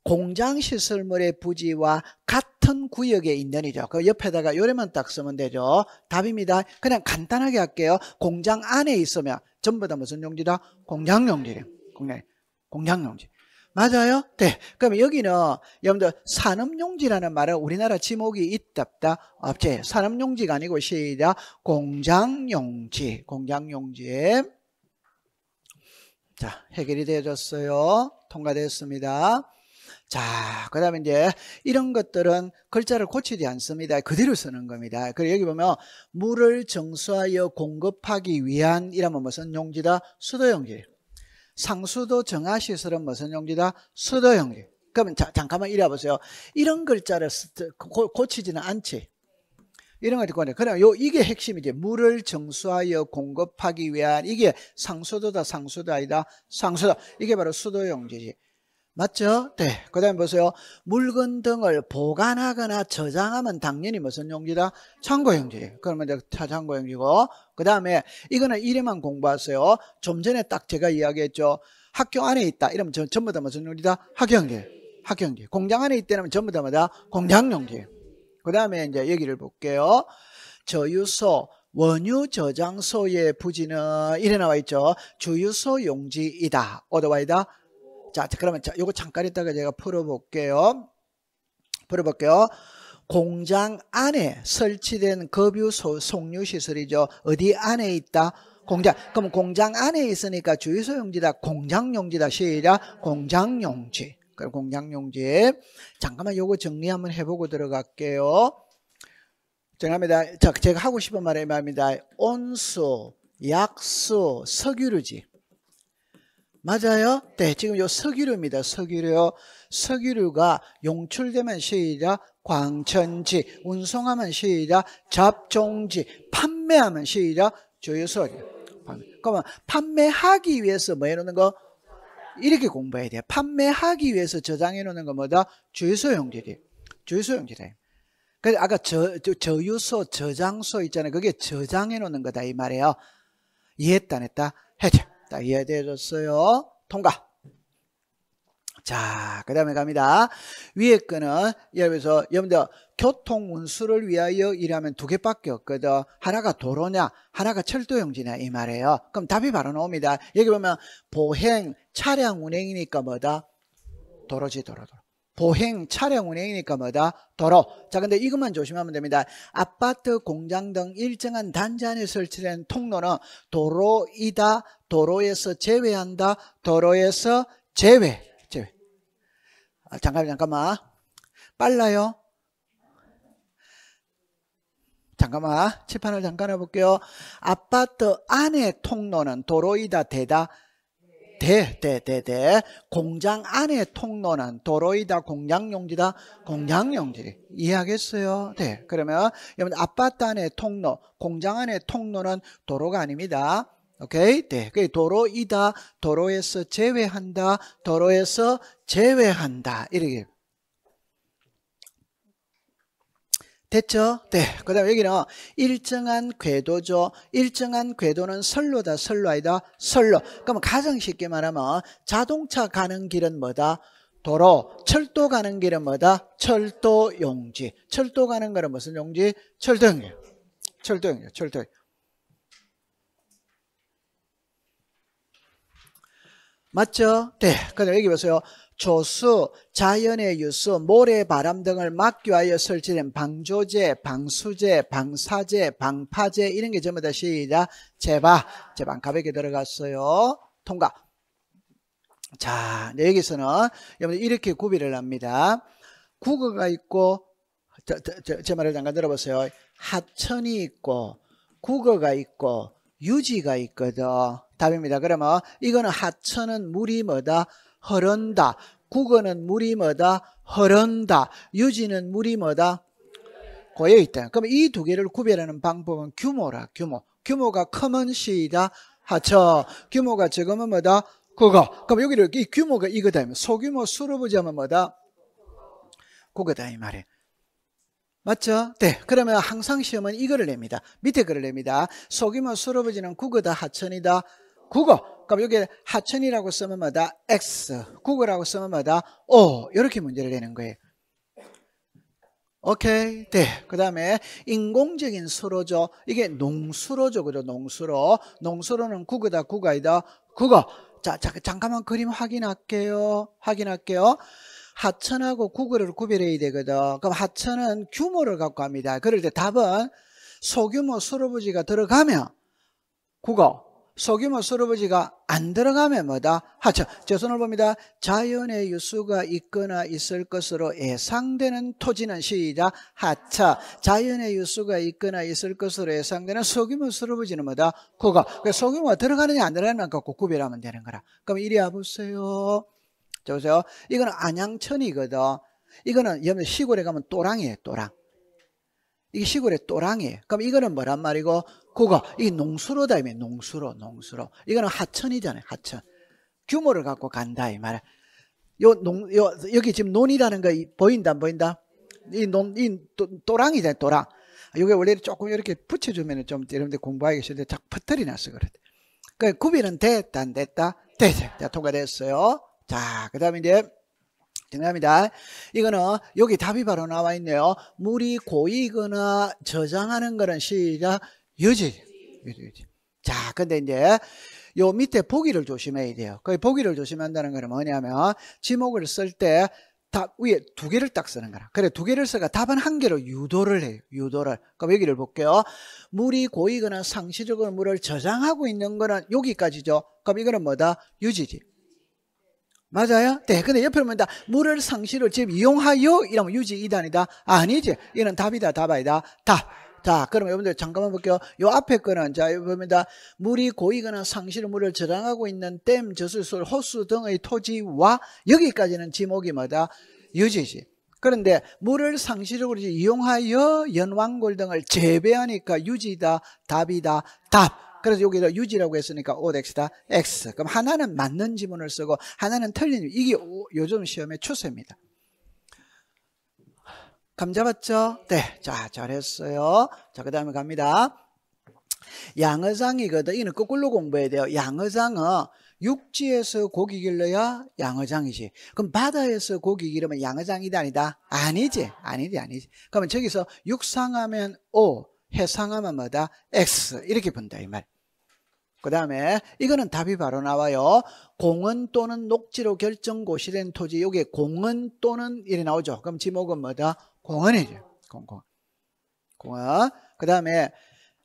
공장시설물의 부지와 같은 구역에 있는 이죠. 그 옆에다가 요래만 딱 쓰면 되죠. 답입니다. 그냥 간단하게 할게요. 공장 안에 있으면 전부 다 무슨 용지다? 공장용지. 공장용지. 맞아요? 네. 그럼 여기는 여러분들 산업용지라는 말은 우리나라 지목이 있다 없다? 없지. 산업용지가 아니고 시작 공장용지. 자, 해결이 되어졌어요. 통과됐습니다. 자, 그 다음에 이제 이런 것들은 글자를 고치지 않습니다. 그대로 쓰는 겁니다. 그리고 여기 보면 물을 정수하여 공급하기 위한 이라면 무슨 용지다? 수도용지. 상수도 정화시설은 무슨 용지다? 수도용지. 그러면 잠깐만 이래 보세요. 이런 글자를 고치지는 않지. 이런 거 듣고 그럼 이게 핵심이지. 물을 정수하여 공급하기 위한 이게 상수도다, 상수도 아니다? 상수도. 이게 바로 수도용지지. 맞죠? 네. 그 다음에 보세요. 물건 등을 보관하거나 저장하면 당연히 무슨 용지다? 창고용지. 그러면 이제 창고용지고. 그 다음에 이거는 이래만 공부하세요. 좀 전에 딱 제가 이야기했죠. 학교 안에 있다. 이러면 전부 다 무슨 용지다? 학용지. 공장 안에 있다면 전부 다 뭐다? 공장용지. 그 다음에 이제 여기를 볼게요. 저유소, 원유 저장소의 부지는 이래 나와 있죠. 주유소 용지이다. 어디와이다? 자, 그러면 요거 잠깐 있다가 제가 풀어볼게요. 공장 안에 설치된 급유 송유시설이죠. 어디 안에 있다? 공장. 그럼 공장 안에 있으니까 주유소용지다, 공장용지다. 시작. 공장용지. 그럼 공장용지. 잠깐만 요거 정리 한번 해보고 들어갈게요. 정합니다. 자, 제가 하고 싶은 말입니다. 온수, 약수, 석유류지. 맞아요? 네, 지금 요 석유류입니다. 석유류. 석유류가 용출되면 시작 광천지, 운송하면 시작 접종지, 판매하면 시작 주유소. 그러면 판매하기 위해서 뭐 해놓는 거? 이렇게 공부해야 돼요. 판매하기 위해서 저장해 놓는 거 뭐다? 주유소 용지지. 주유소 용지다. 그래서 아까 저유소, 저장소 있잖아요. 그게 저장해 놓는 거다 이 말이에요. 이해했다 안 했다? 했죠. 다 이해되었어요. 통과. 자, 그 다음에 갑니다. 위에 거는 여러분들 교통 운수를 위하여 일하면 두 개밖에 없거든. 하나가 도로냐, 하나가 철도용지냐 이 말이에요. 그럼 답이 바로 나옵니다. 여기 보면 보행 차량 운행이니까 뭐다? 도로지, 도로. 보행 차량 운행이니까 뭐다? 도로. 자, 근데 이것만 조심하면 됩니다. 아파트, 공장 등 일정한 단지 안에 설치된 통로는 도로이다, 도로에서 제외한다, 도로에서 제외. 잠깐만. 빨라요. 잠깐만. 칠판을 잠깐 해볼게요. 아파트 안의 통로는 도로이다, 대다? 대. 공장 안의 통로는 도로이다, 공장용지다? 공장용지. 이해하겠어요? 네. 그러면 여러분 아파트 안의 통로, 공장 안의 통로는 도로가 아닙니다. 오케이? 네. 그 도로이다, 도로에서 제외한다, 도로에서 제외한다. 이렇게. 됐죠? 네. 그 다음에 여기는 일정한 궤도죠. 일정한 궤도는 선로다, 선로 아니다? 선로. 그러면 가장 쉽게 말하면 자동차 가는 길은 뭐다? 도로. 철도 가는 길은 뭐다? 철도용지. 철도 가는 거는 무슨 용지? 철도용지. 철도용지. 철도용지. 맞죠? 네. 그 다음에 여기 보세요. 조수, 자연의 유수, 모래, 바람 등을 막기 위하여 설치된 방조제, 방수제, 방사제, 방파제 이런 게 전부 다 시작 제방 가볍게 들어갔어요. 통과. 자, 여기서는 여러분 이렇게 구비를 합니다. 국어가 있고 제 말을 잠깐 들어보세요. 하천이 있고 국어가 있고 유지가 있거든. 답입니다. 그러면 이거는 하천은 물이 뭐다? 흐른다. 국어는 물이 뭐다? 흐른다. 유지는 물이 뭐다? 고여있다. 그럼 이 두 개를 구별하는 방법은 규모라. 규모가 크면 시다 하천. 규모가 적으면 뭐다? 국어. 그럼 여기를 이 규모가 이거다. 소규모 수로부지하면 뭐다? 국어다 이 말이에요. 맞죠? 네. 그러면 항상 시험은 이거를 냅니다. 밑에 거를 냅니다. 소규모 수로부지는 국어다, 하천이다? 국어. 그럼 여기 하천이라고 쓰면 뭐다? X. 국어라고 쓰면 뭐다? O. 이렇게 문제를 내는 거예요. 오케이. 네. 그 다음에 인공적인 수로죠. 이게 농수로죠. 그죠? 농수로. 농수로는 국어다, 국어이다? 국어. 자, 잠깐만 그림 확인할게요. 하천하고 국어를 구별해야 되거든. 그럼 하천은 규모를 갖고 합니다. 그럴 때 답은 소규모 수로부지가 들어가면 국어, 소규모 수로부지가 안 들어가면 뭐다? 하천. 제 손을 봅니다. 자연의 유수가 있거나 있을 것으로 예상되는 토지는 시작 하천. 자연의 유수가 있거나 있을 것으로 예상되는 소규모 수로부지는 뭐다? 국어. 소규모가 들어가느냐 안 들어가느냐 갖고 구별하면 되는 거라. 그럼 이리 와보세요. 자, 보세요. 이거는 안양천이거든. 이거는 여러분 시골에 가면 또랑이에요, 또랑. 이게 시골의 또랑이에요. 그럼 이거는 뭐란 말이고? 국어. 이게 농수로다, 농수로. 이거는 하천이잖아요, 하천. 규모를 갖고 간다, 이 말이야. 여기 지금 논이라는 거 보인다, 안 보인다? 또랑이잖아요, 또랑. 이게 원래 조금 이렇게 붙여주면 좀 여러분들 공부하기 싫은데 자꾸 퍼뜨리 놨어, 그래. 그러니까 구비는 됐다, 안 됐다? 됐어요. 자, 통과됐어요. 자, 그 다음에 이제 정답입니다. 이거는 여기 답이 바로 나와 있네요. 물이 고이거나 저장하는 거는 시작 유지. 자, 근데 이제 요 밑에 보기를 조심해야 돼요. 그 보기를 조심한다는 거는 뭐냐면 지목을 쓸 때 답 위에 두 개를 딱 쓰는 거라. 그래, 두 개를 써가 답은 한 개로 유도를 해요. 유도를. 그럼 여기를 볼게요. 물이 고이거나 상시적으로 물을 저장하고 있는 거는 여기까지죠. 그럼 이거는 뭐다? 유지지. 맞아요? 네. 근데 옆에 보면 물을 상시로 지금 이용하여 이러면 유지 2단이다. 아니지. 이거는 답이다, 답 아니다. 답. 자, 그럼 여러분들 잠깐만 볼게요. 요 앞에 거는, 자, 여기 보면 물이 고이거나 상시로 물을 저장하고 있는 댐, 저수소, 호수 등의 토지와 여기까지는 지목이 뭐다? 유지지. 그런데 물을 상시적으로 이용하여 연왕골 등을 재배하니까 유지다, 답이다, 답. 그래서 여기다 유지라고 했으니까 OX다, X. 그럼 하나는 맞는 지문을 쓰고 하나는 틀린 지문. 이게 요즘 시험의 추세입니다. 감 잡았죠? 네. 자, 잘했어요. 자, 그 다음에 갑니다. 양어장이거든. 이는 거꾸로 공부해야 돼요. 양어장은 육지에서 고기 길러야 양어장이지. 그럼 바다에서 고기 기르면 양어장이다 아니다? 아니지. 아니지. 그러면 저기서 육상하면 O, 해상하면 뭐다? X. 이렇게 본다 이 말. 그 다음에 이거는 답이 바로 나와요. 공원 또는 녹지로 결정고시된 토지. 여기에 공원 또는 이래 나오죠. 그럼 지목은 뭐다? 공원이죠. 공원. 그 다음에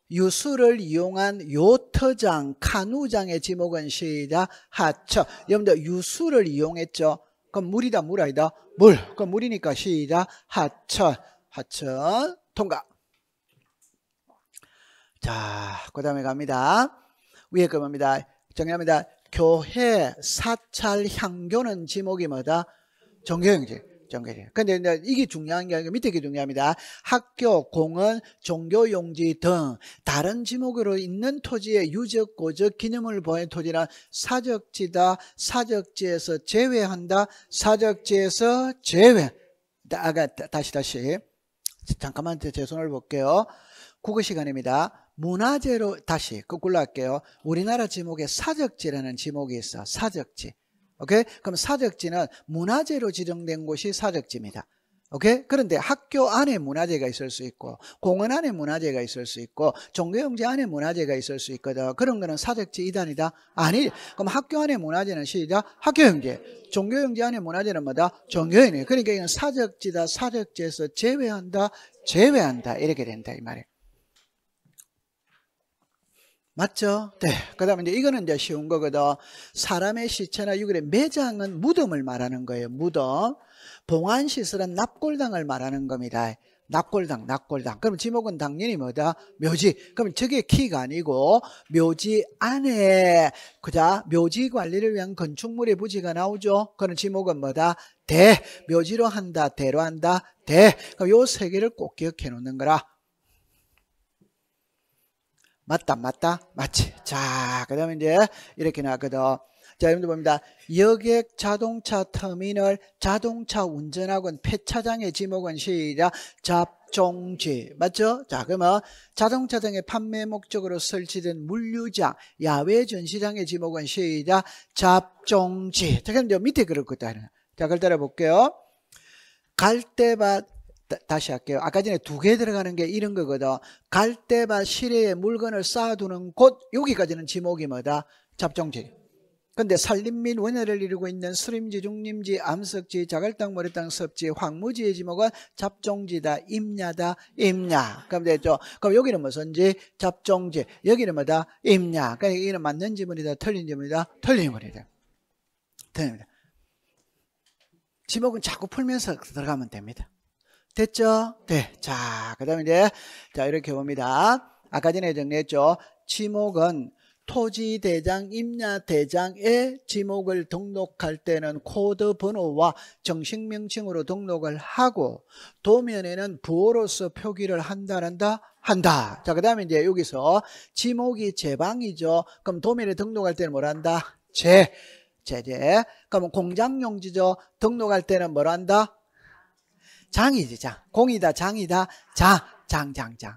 유수를 이용한 요트장, 카누장의 지목은 시작 하천. 여러분들 유수를 이용했죠. 그럼 물이다, 물 아니다? 물. 그럼 물이니까 시작 하천. 통과. 자, 그 다음에 갑니다. 위에 거 봅니다. 정리합니다. 교회, 사찰, 향교는 지목이 뭐다? 종교형제. 근데 이게 중요한 게 아니고 밑에 게 중요합니다. 학교, 공원, 종교용지 등 다른 지목으로 있는 토지의 유적, 고적, 기념을 보인 토지는 사적지다. 사적지에서 제외한다. 사적지에서 제외. 다시. 잠깐만 제 손을 볼게요. 국어 시간입니다. 문화재로 다시 거꾸로 할게요. 우리나라 지목에 사적지라는 지목이 있어. 사적지. 오케이? 그럼 사적지는 문화재로 지정된 곳이 사적지입니다. 오케이? 그런데 학교 안에 문화재가 있을 수 있고, 공원 안에 문화재가 있을 수 있고, 종교용지 안에 문화재가 있을 수 있거든. 그런 거는 사적지 이단이다? 아니. 그럼 학교 안에 문화재는 시작 학교용지. 종교용지 안에 문화재는 뭐다? 종교용지. 그러니까 이건 사적지다. 사적지에서 제외한다. 이렇게 된다. 이 말이에요. 맞죠? 네. 그 다음에 이제 이거는 이제 쉬운 거거든. 사람의 시체나 유골의 매장은 무덤을 말하는 거예요. 무덤. 봉안시설은 납골당을 말하는 겁니다. 납골당. 그럼 지목은 당연히 뭐다? 묘지. 그럼 저게 키가 아니고 묘지 안에 그자 묘지 관리를 위한 건축물의 부지가 나오죠. 그럼 지목은 뭐다? 대. 묘지로 한다. 대로 한다. 대. 그럼 요 세 개를 꼭 기억해 놓는 거라. 맞다? 맞지? 자, 그 다음에 이제 이렇게 나왔거든. 자, 여러분들 봅니다. 여객 자동차 터미널 자동차 운전학원 폐차장의 지목은 시작 잡종지. 맞죠? 자, 그러면 자동차 등의 판매 목적으로 설치된 물류장 야외 전시장의 지목은 시작 잡종지. 자, 그럼 이제 밑에 그럴 거다. 자, 그걸 따라 볼게요. 갈대밭 다시 할게요. 아까 전에 두 개 들어가는 게 이런 거거든. 갈대밭 시내에 물건을 쌓아두는 곳 여기까지는 지목이 뭐다? 잡종지. 근데 산림 및 원해를 이루고 있는 수림지, 중림지, 암석지, 자갈땅, 모래땅, 섭지, 황무지의 지목은 잡종지다. 임야다. 임야. 그럼 됐죠? 그럼 여기는 무슨지? 잡종지. 여기는 뭐다? 임야. 그러니까 여기는 맞는 지문이다. 틀린 지문이다. 틀린 지문이다. 틀립니다. 지목은 자꾸 풀면서 들어가면 됩니다. 됐죠? 네. 자, 그 다음에 이제, 자, 이렇게 봅니다. 아까 전에 정리했죠? 지목은 토지대장, 임야대장에 지목을 등록할 때는 코드 번호와 정식명칭으로 등록을 하고, 도면에는 부호로서 표기를 한다. 자, 그 다음에 이제 여기서 지목이 제방이죠? 그럼 도면에 등록할 때는 뭘 한다? 제재. 그럼 공장용지죠? 등록할 때는 뭘 한다? 장이지, 장. 공이다, 장이다, 장.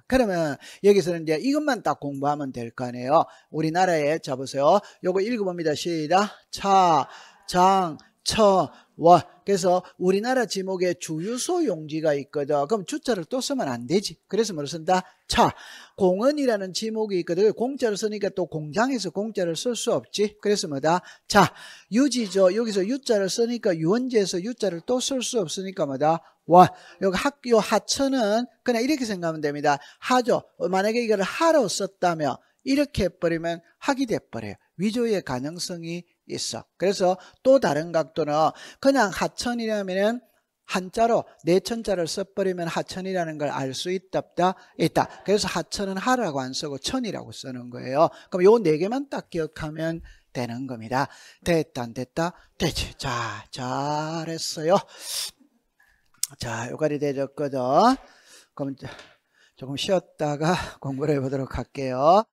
그러면 여기서는 이제 이것만 딱 공부하면 될 거 아니에요. 우리나라에, 자, 보세요. 요거 읽어봅니다. 시작. 차, 장, 처, 원. 그래서 우리나라 지목에 주유소 용지가 있거든. 그럼 주자를 또 쓰면 안 되지. 그래서 뭐를 쓴다? 차. 공원이라는 지목이 있거든. 공자를 쓰니까 또 공장에서 공자를 쓸 수 없지. 그래서 뭐다? 자, 유지죠. 여기서 유자를 쓰니까 유원지에서 유자를 또 쓸 수 없으니까 뭐다? 원. 여기 학교 하천은 그냥 이렇게 생각하면 됩니다. 하죠. 만약에 이걸 하로 썼다면 이렇게 해버리면 학이 돼버려요. 위조의 가능성이 있어. 그래서 또 다른 각도는 그냥 하천이라면은 한자로 내천자를 써버리면 하천이라는 걸 알 수 있다 없다? 있다. 그래서 하천은 하라고 안 쓰고 천이라고 쓰는 거예요. 그럼 요 네 개만 딱 기억하면 되는 겁니다. 됐다 안 됐다? 되지. 자, 잘했어요. 자, 요까지 되졌거든. 그럼 조금 쉬었다가 공부를 해보도록 할게요.